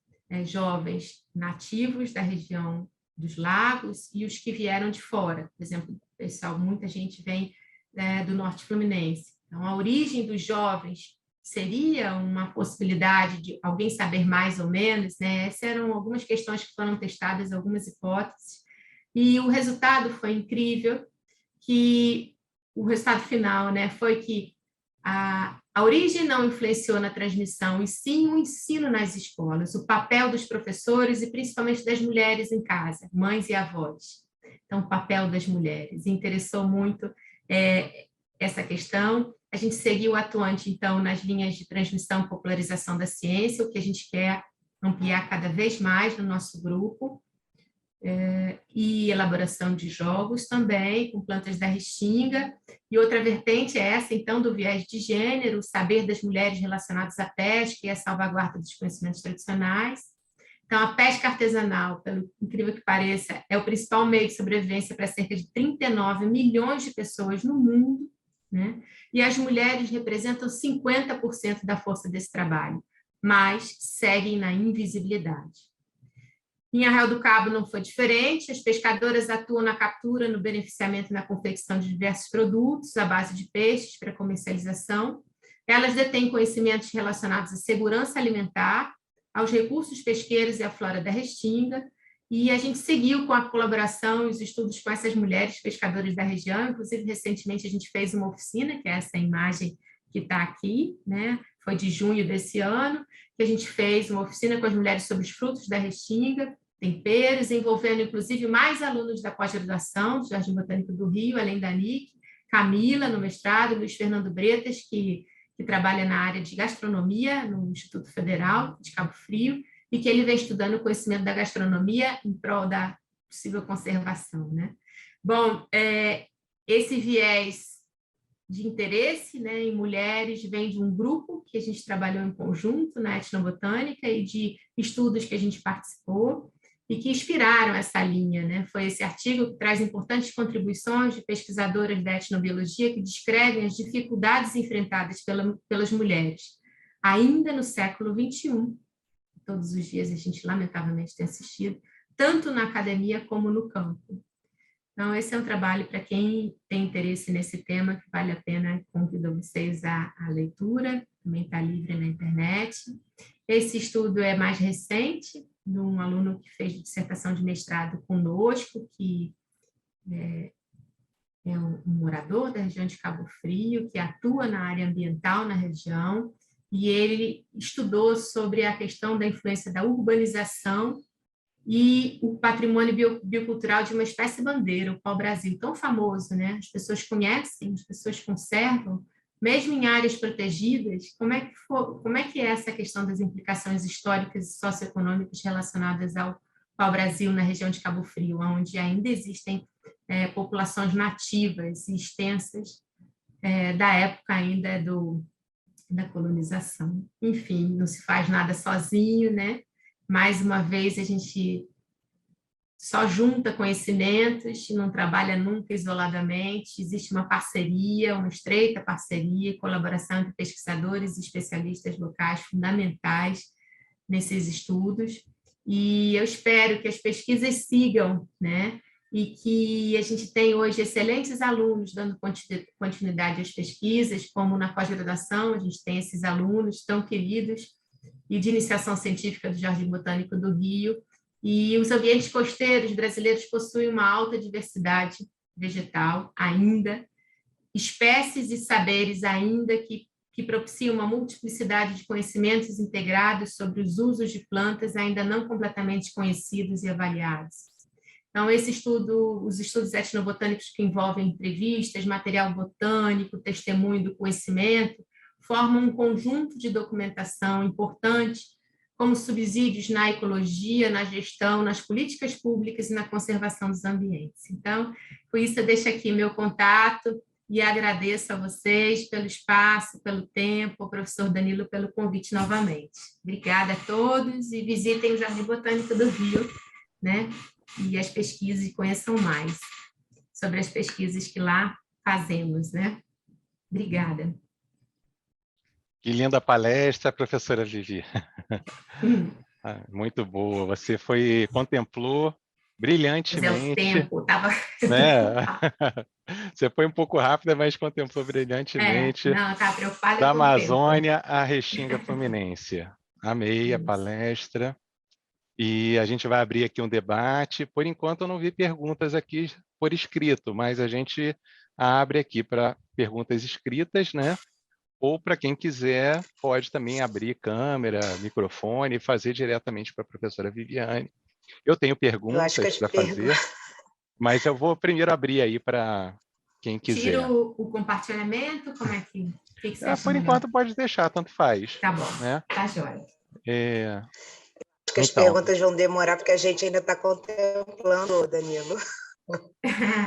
jovens nativos da região dos lagos e os que vieram de fora. Por exemplo, pessoal, muita gente vem do norte fluminense. Então, a origem dos jovens seria uma possibilidade de alguém saber mais ou menos, né? Essas eram algumas questões que foram testadas, algumas hipóteses, e o resultado foi incrível, que o resultado final, né, foi que a origem não influenciou na transmissão, e sim o ensino nas escolas, o papel dos professores e principalmente das mulheres em casa, mães e avós. Então, o papel das mulheres. Interessou muito essa questão. A gente seguiu atuante, então, nas linhas de transmissão e popularização da ciência, o que a gente quer ampliar cada vez mais no nosso grupo, e elaboração de jogos também, com plantas da restinga. E outra vertente é essa, então, do viés de gênero, o saber das mulheres relacionados à pesca e a salvaguarda dos conhecimentos tradicionais. Então, a pesca artesanal, pelo incrível que pareça, é o principal meio de sobrevivência para cerca de 39 milhões de pessoas no mundo, né? E as mulheres representam 50% da força desse trabalho, mas seguem na invisibilidade. Em Arraial do Cabo não foi diferente, as pescadoras atuam na captura, no beneficiamento e na confecção de diversos produtos à base de peixes para comercialização. Elas detêm conhecimentos relacionados à segurança alimentar, aos recursos pesqueiros e à flora da Restinga, e a gente seguiu com a colaboração e os estudos com essas mulheres pescadoras da região. Inclusive, recentemente, a gente fez uma oficina, que é essa imagem que está aqui, né? Foi de junho desse ano, que a gente fez uma oficina com as mulheres sobre os frutos da Restinga, temperos, envolvendo, inclusive, mais alunos da pós-graduação do Jardim Botânico do Rio, além da NIC, Camila, no mestrado, Luiz Fernando Bretas, que trabalha na área de gastronomia no Instituto Federal de Cabo Frio, e que ele vem estudando o conhecimento da gastronomia em prol da possível conservação, né? Bom, esse viés de interesse, né, em mulheres vem de um grupo que a gente trabalhou em conjunto na etnobotânica e de estudos que a gente participou e que inspiraram essa linha, né? Foi esse artigo que traz importantes contribuições de pesquisadoras da etnobiologia que descrevem as dificuldades enfrentadas pelas mulheres, ainda no século XXI. Todos os dias a gente, lamentavelmente, tem assistido, tanto na academia como no campo. Então, esse é um trabalho para quem tem interesse nesse tema, que vale a pena, convido vocês à leitura, também está livre na internet. Esse estudo é mais recente, de um aluno que fez dissertação de mestrado conosco, que é um morador da região de Cabo Frio, que atua na área ambiental na região, e ele estudou sobre a questão da influência da urbanização e o patrimônio biocultural de uma espécie bandeira, o pau-brasil, tão famoso, né? As pessoas conhecem, as pessoas conservam, mesmo em áreas protegidas. Como é que é essa questão das implicações históricas e socioeconômicas relacionadas ao pau-brasil na região de Cabo Frio, onde ainda existem populações nativas e extensas da época ainda da colonização. Enfim, não se faz nada sozinho, né? Mais uma vez, a gente só junta conhecimentos, não trabalha nunca isoladamente, existe uma parceria, uma estreita parceria e colaboração entre pesquisadores e especialistas locais fundamentais nesses estudos, e eu espero que as pesquisas sigam, né? E que a gente tem hoje excelentes alunos dando continuidade às pesquisas, como na pós-graduação, a gente tem esses alunos tão queridos, e de iniciação científica do Jardim Botânico do Rio, e os ambientes costeiros brasileiros possuem uma alta diversidade vegetal ainda, espécies e saberes ainda que propiciam uma multiplicidade de conhecimentos integrados sobre os usos de plantas ainda não completamente conhecidos e avaliados. Então, os estudos etnobotânicos que envolvem entrevistas, material botânico, testemunho do conhecimento, formam um conjunto de documentação importante, como subsídios na ecologia, na gestão, nas políticas públicas e na conservação dos ambientes. Então, por isso eu deixo aqui meu contato e agradeço a vocês pelo espaço, pelo tempo, ao professor Danilo pelo convite novamente. Obrigada a todos e visitem o Jardim Botânico do Rio, né? E as pesquisas, e conheçam mais sobre as pesquisas que lá fazemos, né? Obrigada. Que linda palestra, professora Vivi. Muito boa. Você contemplou brilhantemente. O tempo estava... Né? Você foi um pouco rápida, mas contemplou brilhantemente. Não, estava preocupada da com o tempo. Amazônia à Restinga Fluminense. Amei a palestra. E a gente vai abrir aqui um debate. Por enquanto, eu não vi perguntas aqui por escrito, mas a gente abre aqui para perguntas escritas, né? Ou para quem quiser, pode também abrir câmera, microfone e fazer diretamente para a professora Viviane. Eu tenho perguntas para fazer, mas eu vou primeiro abrir aí para quem quiser. Tira o compartilhamento? Como é que você acha por enquanto pode deixar, tanto faz. Tá bom, né? Tá jóia. Acho que as perguntas vão demorar, porque a gente ainda está contemplando, Danilo.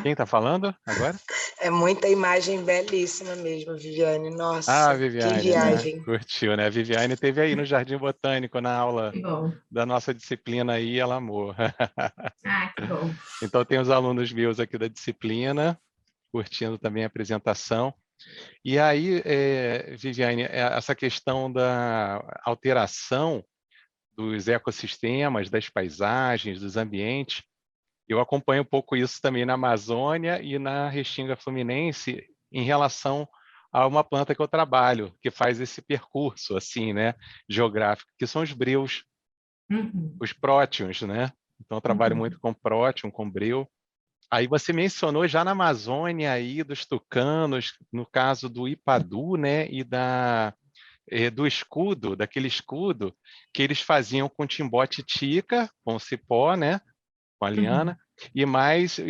Quem está falando agora? É muita imagem belíssima mesmo, Viviane. Nossa, Viviane, que viagem. né? Curtiu, né? A Viviane esteve aí no Jardim Botânico, na aula da nossa disciplina aí, ela amou. Que bom. Então, tem os alunos meus aqui da disciplina, curtindo também a apresentação. E aí, Viviane, essa questão da alteração dos ecossistemas, das paisagens, dos ambientes, eu acompanho um pouco isso também na Amazônia e na Restinga Fluminense em relação a uma planta que eu trabalho, que faz esse percurso assim, né, geográfico, que são os breus. os prótions, né? Então, eu trabalho muito com prótion, com breu. Aí você mencionou já na Amazônia aí dos tucanos, no caso do Ipadu, né? E do escudo, daquele escudo que eles faziam com timbó-titica, com cipó, né? Com a liana, e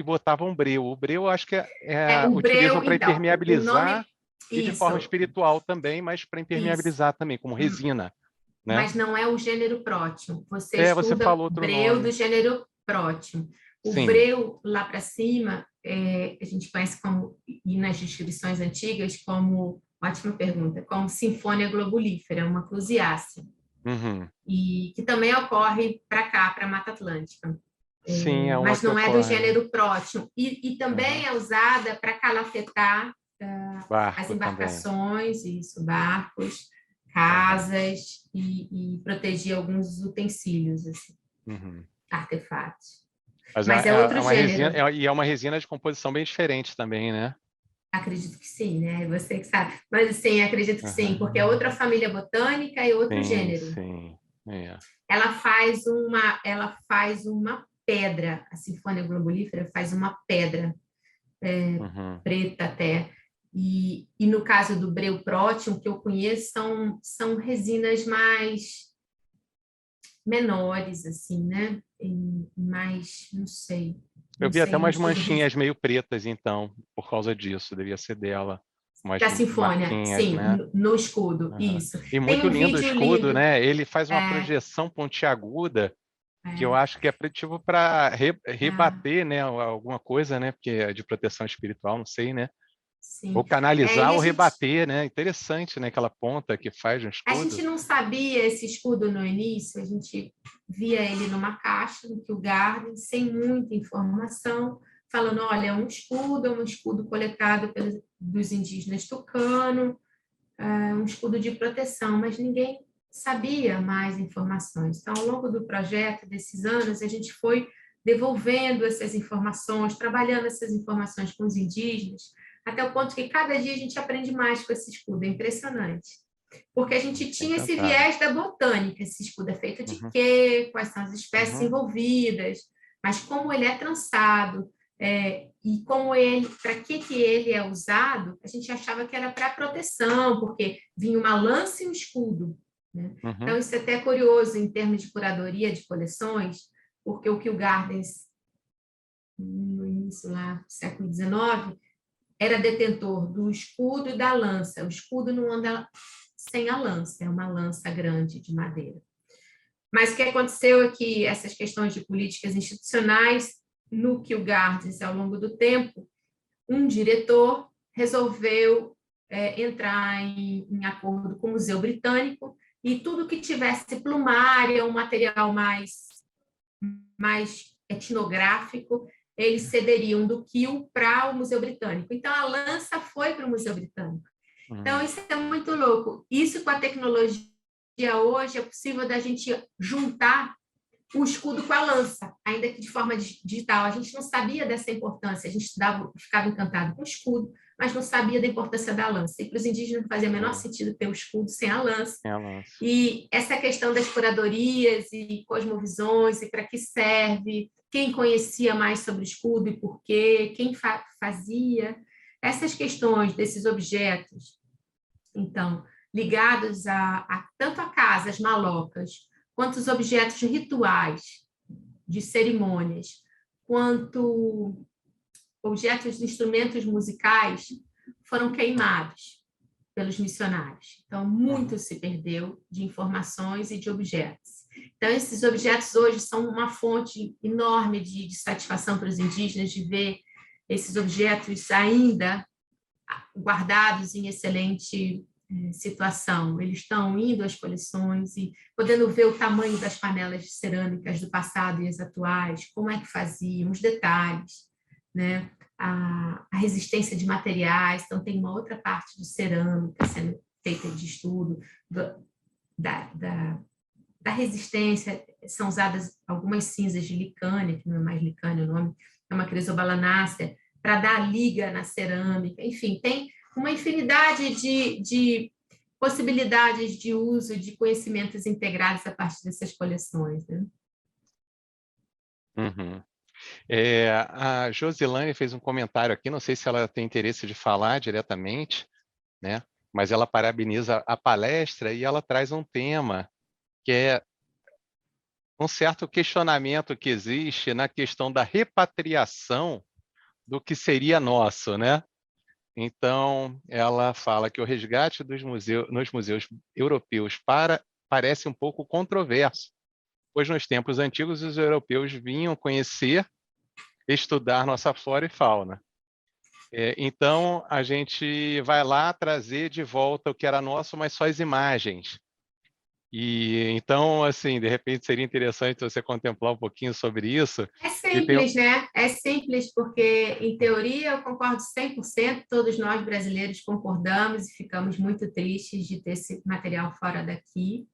botavam breu. O breu, eu acho que O utilizam breu, para então, o impermeabilizar nome... e de forma Isso, espiritual também, mas para isso. impermeabilizar também, como resina, né? Mas não é o gênero prótium. Você Você estuda falou outro breu do nome. gênero prótium. O Sim. breu lá para cima, a gente conhece como, e nas distribuições antigas, como, ótima pergunta, como sinfônia globulífera, uma clusiácea, Uhum. e que também ocorre para cá, para a Mata Atlântica. Sim, é uma Mas que não é do ocorre, né? gênero prótium. E também é usada para calafetar as Barco também. embarcações, isso, barcos, Aham. casas e proteger alguns utensílios, assim, Uhum. artefatos. Mas Mas é outro uma resina, gênero. e é uma resina de composição bem diferente também, né? Acredito que sim, né? Você que sabe. Mas sim, acredito que sim, Aham. porque é outra família botânica e outro Sim, gênero. sim. É. Ela faz uma pedra, a sinfônia globulífera faz uma pedra Uhum. preta até. E no caso do breu prótium, que eu conheço, são resinas mais menores, assim, né? Mais, não sei, Eu não vi até sei, não umas estudo manchinhas meio pretas, então, por causa disso. Devia ser dela. Umas da sinfônia, marquinhas, sim, né? no escudo, Aham. isso. E Tem muito um lindo o vídeo escudo, lindo, né? Ele faz uma é, projeção pontiaguda que eu é, acho que é tipo para é, rebater, né? Alguma coisa, né? Porque é de proteção espiritual, não sei, né? Ou sim. canalizar E ou rebater, né? Interessante, né? Aquela ponta que faz no a gente escudo. não sabia esse escudo no início, a gente via ele numa caixa, no Kew Garden, sem muita informação, falando, olha, é um escudo coletado dos indígenas tucano, é um escudo de proteção, mas ninguém sabia mais informações. Então, ao longo do projeto, desses anos, a gente foi devolvendo essas informações, trabalhando essas informações com os indígenas, até o ponto que cada dia a gente aprende mais com esse escudo, é impressionante. Porque a gente Fiquei tinha esse encantado. viés da botânica, esse escudo é feito de Uhum, quê, quais são as espécies uhum, envolvidas, mas como ele é trançado, e como ele, para que ele é usado, a gente achava que era para proteção, porque vinha uma lança e um escudo, né? uhum, Então, isso é até curioso em termos de curadoria de coleções, porque o Kew Gardens, no início lá do século XIX, era detentor do escudo e da lança. O escudo não anda sem a lança, é uma lança grande de madeira. Mas o que aconteceu é que essas questões de políticas institucionais, no Kew Gardens, ao longo do tempo, um diretor resolveu entrar em acordo com o Museu Britânico e tudo que tivesse plumária, um material mais etnográfico, eles cederiam do Kew para o Museu Britânico. Então, a lança foi para o Museu Britânico. Então, uhum. isso é muito louco. Isso com a tecnologia hoje é possível da gente juntar o escudo com a lança, ainda que de forma digital. A gente não sabia dessa importância, a gente ficava encantado com o escudo, mas não sabia da importância da lança. E para os indígenas não fazia o menor É, sentido ter o escudo sem a lança. tem a lança. E essa questão das curadorias e cosmovisões, e para que serve, quem conhecia mais sobre o escudo e por quê, quem fazia, essas questões desses objetos, então, ligados tanto a casas malocas, quanto os objetos rituais de cerimônias, quanto objetos de instrumentos musicais, foram queimados pelos missionários. Então, muito Uhum. se perdeu de informações e de objetos. Então, esses objetos hoje são uma fonte enorme de satisfação para os indígenas de ver esses objetos ainda guardados em excelente situação. Eles estão indo às coleções e podendo ver o tamanho das panelas cerâmicas do passado e as atuais, como é que faziam, os detalhes, né? A resistência de materiais. Então, tem uma outra parte de cerâmica sendo feita de estudo da resistência. São usadas algumas cinzas de licânio, que não é mais licânio o nome, é uma crisobalanácea, para dar liga na cerâmica. Enfim, tem uma infinidade de possibilidades de uso de conhecimentos integrados a partir dessas coleções, né? Uhum. A Josilane fez um comentário aqui, não sei se ela tem interesse de falar diretamente, né? Mas ela parabeniza a palestra e ela traz um tema que é um certo questionamento que existe na questão da repatriação do que seria nosso, né? Então, ela fala que o resgate nos museus europeus parece um pouco controverso, pois nos tempos antigos os europeus vinham conhecer, estudar nossa flora e fauna. Então, a gente vai lá trazer de volta o que era nosso, mas só as imagens. E então, assim, de repente seria interessante você contemplar um pouquinho sobre isso. É simples, né? É simples porque, em teoria, eu concordo 100%, todos nós brasileiros concordamos e ficamos muito tristes de ter esse material fora daqui,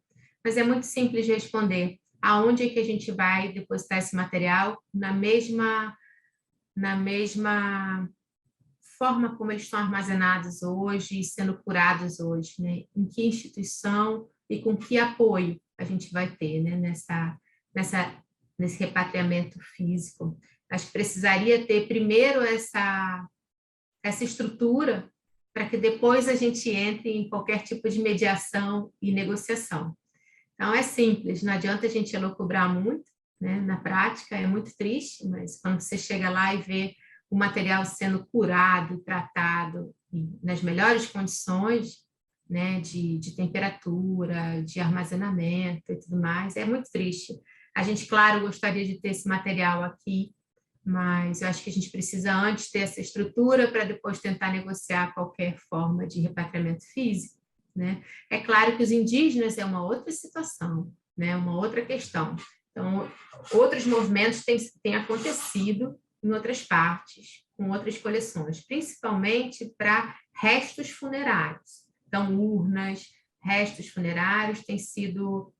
mas é muito simples de responder. Aonde é que a gente vai depositar esse material? Na mesma forma como eles estão armazenados hoje e sendo curados hoje, né? Em que instituição e com que apoio a gente vai ter, né? Nesse repatriamento físico. Acho que precisaria ter primeiro essa estrutura para que depois a gente entre em qualquer tipo de mediação e negociação. Então, é simples, não adianta a gente elucubrar muito, né? Na prática é muito triste, mas quando você chega lá e vê o material sendo curado, tratado nas melhores condições, né, de temperatura, de armazenamento e tudo mais, é muito triste. A gente, claro, gostaria de ter esse material aqui, mas eu acho que a gente precisa antes ter essa estrutura para depois tentar negociar qualquer forma de repatriamento físico, né? É claro que os indígenas é uma outra situação, né, uma outra questão. Então, outros movimentos têm acontecido em outras partes, com outras coleções, principalmente para restos funerários. Então, urnas, restos funerários têm sido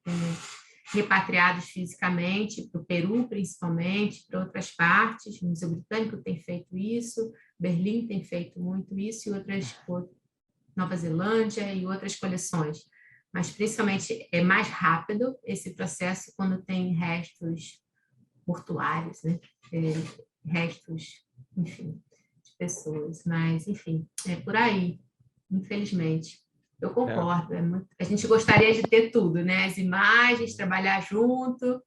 repatriados fisicamente para o Peru, principalmente, para outras partes. O Museu Britânico tem feito isso, Berlim tem feito muito isso, e Nova Zelândia e outras coleções. Mas, principalmente, é mais rápido esse processo quando tem restos mortuários, né? Restos, enfim, de pessoas. Mas, enfim, é por aí, infelizmente. Eu concordo. A gente gostaria de ter tudo, né? As imagens, trabalhar junto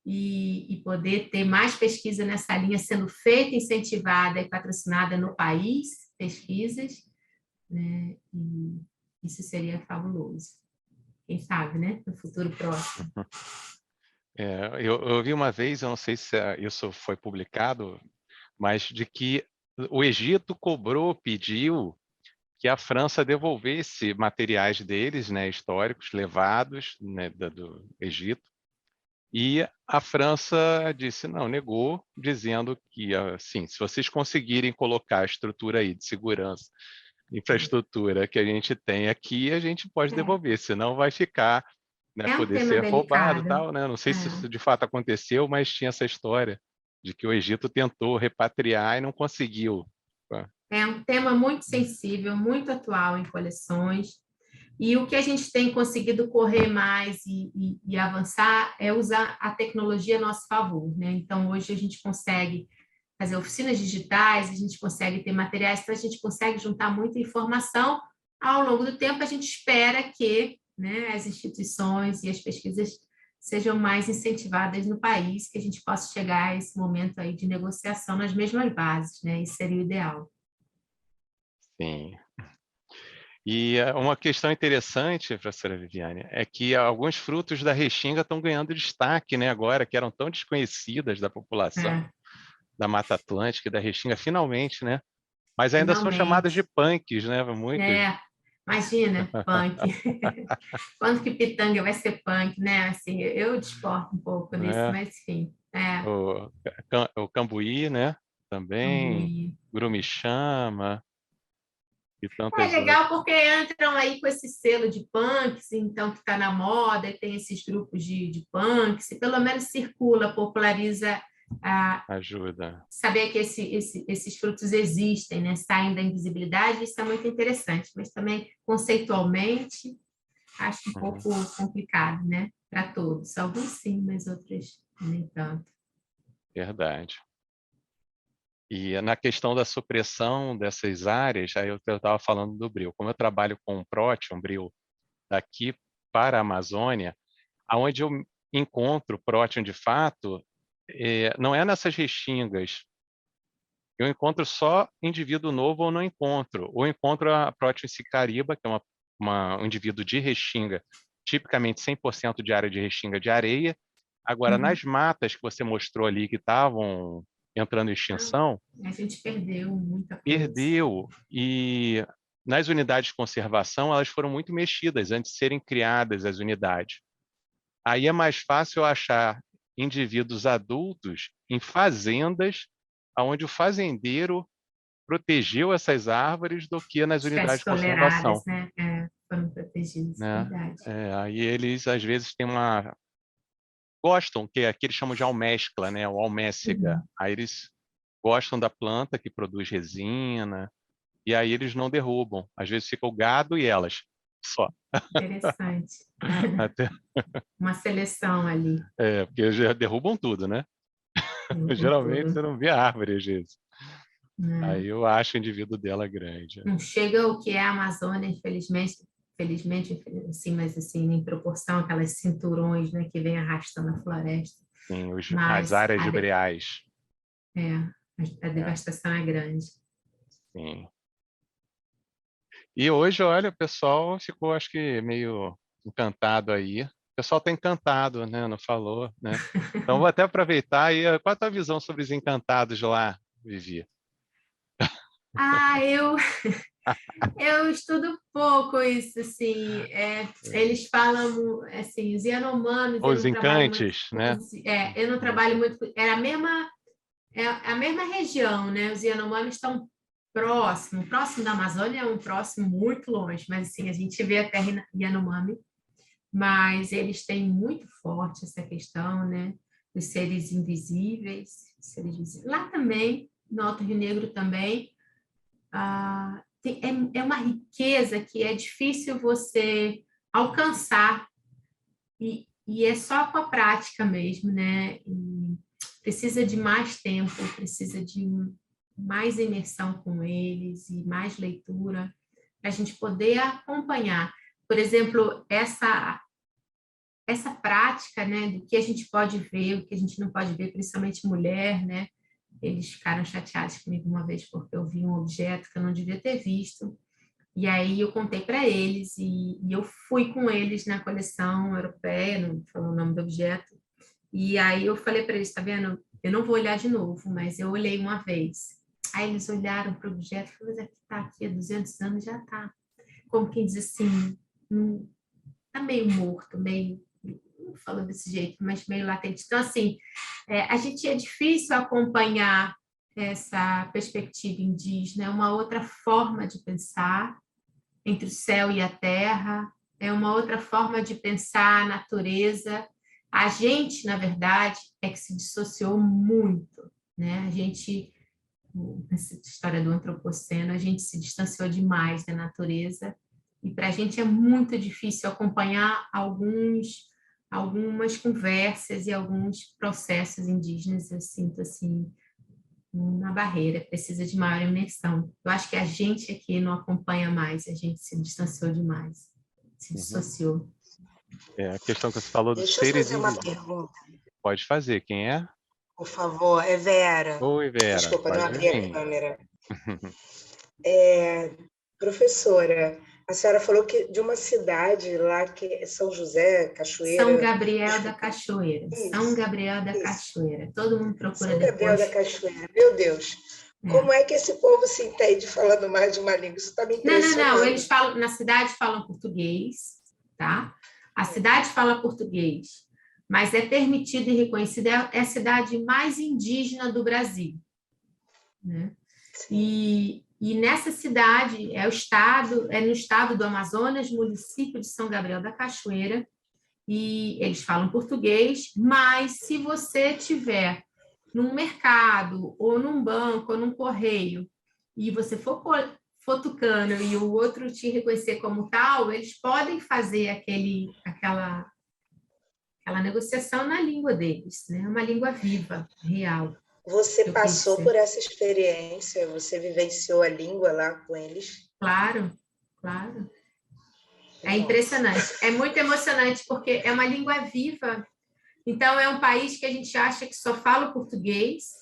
e poder ter mais pesquisa nessa linha sendo feita, incentivada e patrocinada no país, pesquisas, né? E isso seria fabuloso. Quem sabe, né? No futuro próximo. Eu ouvi uma vez, eu não sei se isso foi publicado, mas de que o Egito pediu que a França devolvesse materiais deles, né, históricos, levados, né, do Egito, e a França disse não, negou, dizendo que, assim, se vocês conseguirem colocar a estrutura aí de segurança, infraestrutura que a gente tem aqui, a gente pode devolver, senão vai ficar, né, É um poder tema ser roubado, delicado. tal, né? Não sei se isso de fato aconteceu, mas tinha essa história de que o Egito tentou repatriar e não conseguiu. É um tema muito sensível, muito atual em coleções. E o que a gente tem conseguido correr mais e avançar é usar a tecnologia a nosso favor, né? Então, hoje a gente consegue fazer oficinas digitais, a gente consegue ter materiais, então a gente consegue juntar muita informação. Ao longo do tempo, a gente espera que, né, as instituições e as pesquisas sejam mais incentivadas no país, que a gente possa chegar a esse momento aí de negociação nas mesmas bases, né? Isso seria o ideal. Sim. E uma questão interessante, professora Viviane, é que alguns frutos da Restinga estão ganhando destaque, né, agora, que eram tão desconhecidas da população da Mata Atlântica e da Restinga, finalmente, né? Mas ainda são chamadas de Finalmente. punks, né? Muitos. Imagina, punk. Quando que pitanga vai ser punk, né? Assim, eu discordo um pouco nisso, Né? mas enfim. O Cambuí, né? Também, Cambuí. Grumichama e É tantas outras. legal porque entram aí com esse selo de punks, então, que está na moda, e tem esses grupos de punks, e pelo menos circula, populariza Ajuda. saber que esses frutos existem, né? Saem da invisibilidade, isso é muito interessante, mas também conceitualmente acho um pouco complicado, né? Para todos. Alguns sim, mas outros nem tanto. Verdade. E na questão da supressão dessas áreas, aí eu estava falando do bril. Como eu trabalho com um bril daqui para a Amazônia, aonde eu encontro prótion de fato, não é nessas restingas. Eu encontro só indivíduo novo ou não encontro. Ou encontro a prótion sicariba, que é um indivíduo de restinga, tipicamente 100% de área de restinga de areia. Agora, nas matas que você mostrou ali que estavam entrando em extinção, A gente perdeu muita coisa. perdeu. E nas unidades de conservação, elas foram muito mexidas antes de serem criadas as unidades. Aí é mais fácil achar indivíduos adultos em fazendas onde o fazendeiro protegeu essas árvores do que nas unidades Espécies de conservação, toleradas, né? Foram protegidos, né? verdade. Aí eles, às vezes, gostam, que aqui eles chamam de almescla, né? O almécega. Aí eles gostam da planta que produz resina, e aí eles não derrubam. Às vezes fica o gado e elas, só. Interessante. Até, Uma seleção ali. porque já derrubam tudo, né? Geralmente você Tudo. não vê a árvore, às vezes. É. Aí eu acho o indivíduo dela grande. Não chega o que é a Amazônia, infelizmente, assim, mas assim, em proporção aquelas cinturões, né, que vem arrastando a floresta. Sim, as Mas áreas de breais. a devastação é grande. Sim. E hoje, olha, o pessoal ficou, acho que, meio encantado aí. O pessoal está encantado, né? Não falou, né? Então, vou até aproveitar aí. Qual a tua visão sobre os encantados lá, Vivi? Eu estudo pouco isso, assim, eles falam, assim, os Yanomamis, eu Os não trabalho muito encantes, né? eu não trabalho muito, é a mesma região, né, os Yanomamis estão próximo da Amazônia, é um próximo muito longe, mas assim, a gente vê a terra Yanomami, mas eles têm muito forte essa questão, né, dos seres invisíveis, lá também, no Alto Rio Negro também, é uma riqueza que é difícil você alcançar e é só com a prática mesmo, né? E precisa de mais tempo, precisa de mais imersão com eles e mais leitura para a gente poder acompanhar. Por exemplo, essa prática, né, do que a gente pode ver, o que a gente não pode ver, principalmente mulher, né? Eles ficaram chateados comigo uma vez porque eu vi um objeto que eu não devia ter visto. E aí eu contei para eles e eu fui com eles na coleção europeia, não falou o nome do objeto. E aí eu falei para eles, tá vendo? Eu não vou olhar de novo, mas eu olhei uma vez. Aí eles olharam para o objeto e falaram, mas está aqui há 200 anos, já está. Como quem diz assim, está meio morto, meio, não falo desse jeito, mas meio latente. Então, assim, a gente é difícil acompanhar essa perspectiva indígena, é uma outra forma de pensar entre o céu e a terra, é uma outra forma de pensar a natureza. A gente, na verdade, é que se dissociou muito, né? A gente, nessa história do antropoceno, a gente se distanciou demais da natureza e para a gente é muito difícil acompanhar algumas conversas e alguns processos indígenas, eu sinto assim, uma barreira, precisa de maior imersão. Eu acho que a gente aqui não acompanha mais, a gente se distanciou demais, se dissociou. A questão que você falou dos Deixa eu seres fazer uma invisíveis. pergunta, Pode fazer, quem é? por favor. É Vera. Oi, Vera, Desculpa, não pode abri a vir. câmera. Professora, a senhora falou que de uma cidade lá que é São José, Cachoeira. São Gabriel da Desculpa. Cachoeira. Isso, São Gabriel da isso. Cachoeira. Todo mundo procura São Gabriel depois. da Cachoeira. Meu Deus. Como é que esse povo se entende falando mais de uma língua? Isso está me impressionando. Não. Eles falam, na cidade falam português, tá? A cidade fala português, mas é permitido e reconhecido, é a cidade mais indígena do Brasil, né? E nessa cidade, é no estado do Amazonas, município de São Gabriel da Cachoeira, e eles falam português, mas se você tiver num mercado, ou num banco, ou num correio, e você for for tucano e o outro te reconhecer como tal, eles podem fazer aquela negociação na língua deles, né? Uma língua viva, real. Você passou por essa experiência? Você vivenciou a língua lá com eles? Claro, claro. É impressionante. É muito emocionante, porque é uma língua viva. Então, é um país que a gente acha que só fala o português,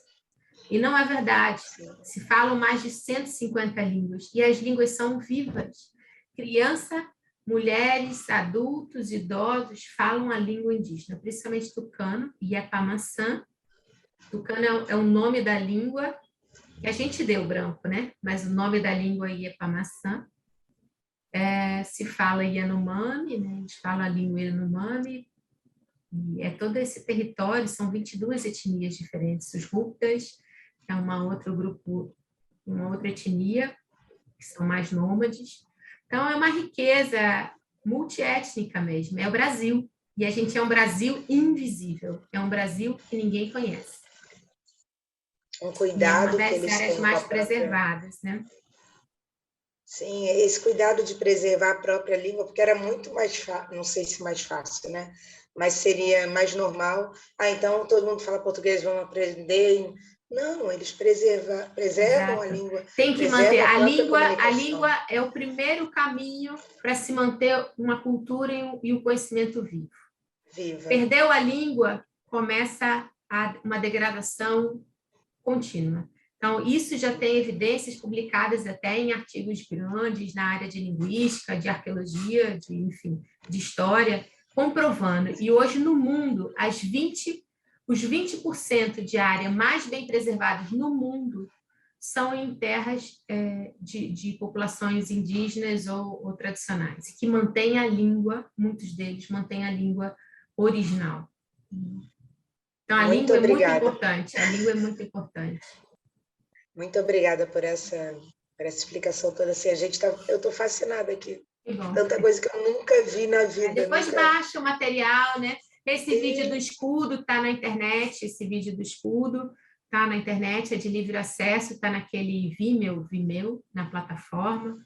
e não é verdade. Se falam mais de 150 línguas, e as línguas são vivas. Criança, mulheres, adultos, idosos falam a língua indígena, principalmente tucano e Yapamaçã. Tucano é o nome da língua que a gente deu branco, né? Mas o nome da língua é Yapamaçã. Se fala Yanomami, né? A gente fala a língua Yanomami, e todo esse território, são 22 etnias diferentes. Os Guptas é outro grupo, uma outra etnia, que são mais nômades. Então, é uma riqueza multiétnica mesmo, é o Brasil. E a gente é um Brasil invisível, é um Brasil que ninguém conhece. Um cuidado e é que uma das eles áreas têm mais com a própria... preservadas, né? Sim, esse cuidado de preservar a própria língua, porque era muito mais fácil, não sei se mais fácil, né? Mas seria mais normal. Então todo mundo fala português, vamos aprender. Não, eles preservam Exato. a língua. Tem que manter. A comunicação. língua é o primeiro caminho para se manter uma cultura e um conhecimento vivo. Viva. Perdeu a língua, começa uma degradação contínua. Então, isso já tem evidências publicadas até em artigos grandes na área de linguística, de arqueologia, enfim, de história, comprovando. E hoje, no mundo, os 20% de área mais bem preservados no mundo são em terras de populações indígenas ou tradicionais, que mantêm a língua, muitos deles mantêm a língua original. Então, a língua é muito importante. A língua é muito importante. Muito obrigada por essa explicação toda. Assim, eu estou fascinada aqui. Tanta coisa que eu nunca vi na vida. Depois baixa o material, né? Esse vídeo do escudo está na internet, está na internet, é de livre acesso, está naquele Vimeo, na plataforma.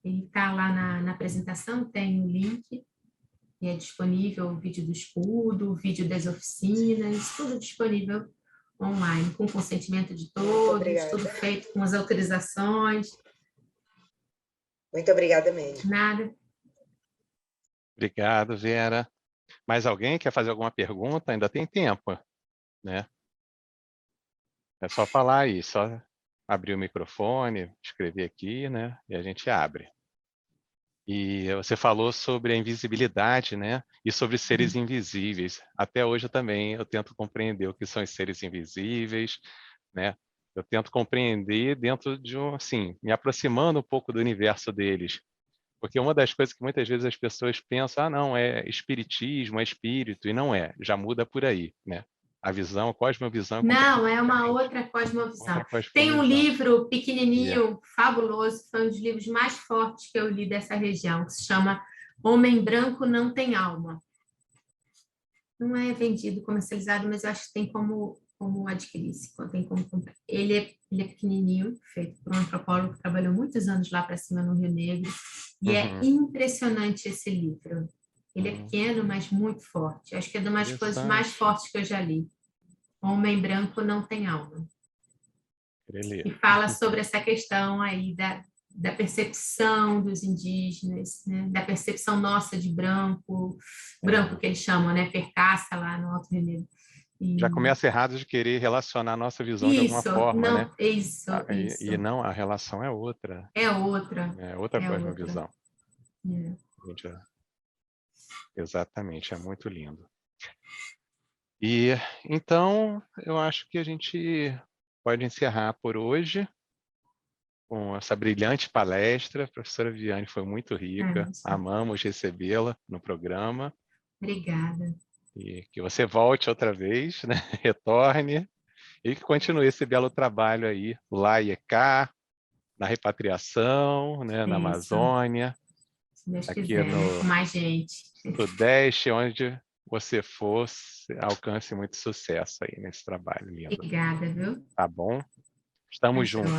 Ele está lá na apresentação, tem o link. E é disponível o vídeo do escudo, o vídeo das oficinas, tudo disponível online, com consentimento de todos, tudo feito com as autorizações. Muito obrigada mesmo. Nada. Obrigado, Vera. Mais alguém quer fazer alguma pergunta? Ainda tem tempo, né? É só falar aí, só abrir o microfone, escrever aqui, né? E a gente abre. E você falou sobre a invisibilidade, né? E sobre seres invisíveis. Até hoje eu tento compreender o que são os seres invisíveis, né? Eu tento compreender dentro de assim, me aproximando um pouco do universo deles. Porque uma das coisas que muitas vezes as pessoas pensam, não, é espiritismo, é espírito, e não é, já muda por aí, né? A visão, a cosmovisão... Não, é uma outra cosmovisão. Tem um livro pequenininho, fabuloso, foi um dos livros mais fortes que eu li dessa região, que se chama Homem Branco Não Tem Alma. Não é vendido, comercializado, mas eu acho que tem como adquirir, tem como comprar. Ele é pequenininho, feito por um antropólogo que trabalhou muitos anos lá para cima no Rio Negro, e é impressionante esse livro. Ele é pequeno, mas muito forte. Acho que é uma das coisas mais fortes que eu já li. Homem Branco Não Tem Alma. E fala sobre essa questão aí da percepção dos indígenas, né? Da percepção nossa de branco que eles chamam, né? Percaça lá no Alto Rio Negro. Já começa errado de querer relacionar a nossa visão de alguma forma, não, né? Isso. E não, a relação é outra. É outra. É outra cosmovisão. Exatamente, é muito lindo. E então, eu acho que a gente pode encerrar por hoje com essa brilhante palestra. A professora Viviane foi muito rica, amamos recebê-la no programa. Obrigada. E que você volte outra vez, né? Retorne e que continue esse belo trabalho aí, lá e cá, na repatriação, né? Na Amazônia, se Deus aqui quiser, no com mais gente. Sudeste, onde você for, alcance muito sucesso aí nesse trabalho lindo. Obrigada, viu? Tá bom? Estamos juntos.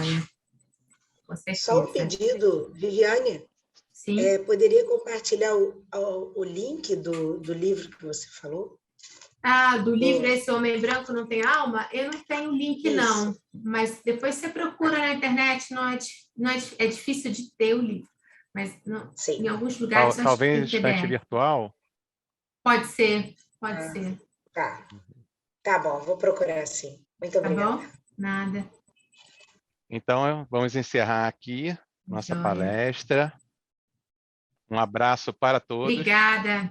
com certeza. Só um pedido, Viviane, Sim. poderia compartilhar o link do livro que você falou? Do livro Esse Homem Branco Não Tem Alma? Eu não tenho link, não. Mas depois você procura na internet, é difícil de ter o livro. Mas não, em alguns lugares acho que talvez tem estante PDF. virtual? Pode ser, pode ser. Tá bom, vou procurar sim. Muito obrigada. Tá bom? Nada. Então, vamos encerrar aqui nossa palestra. Um abraço para todos. Obrigada.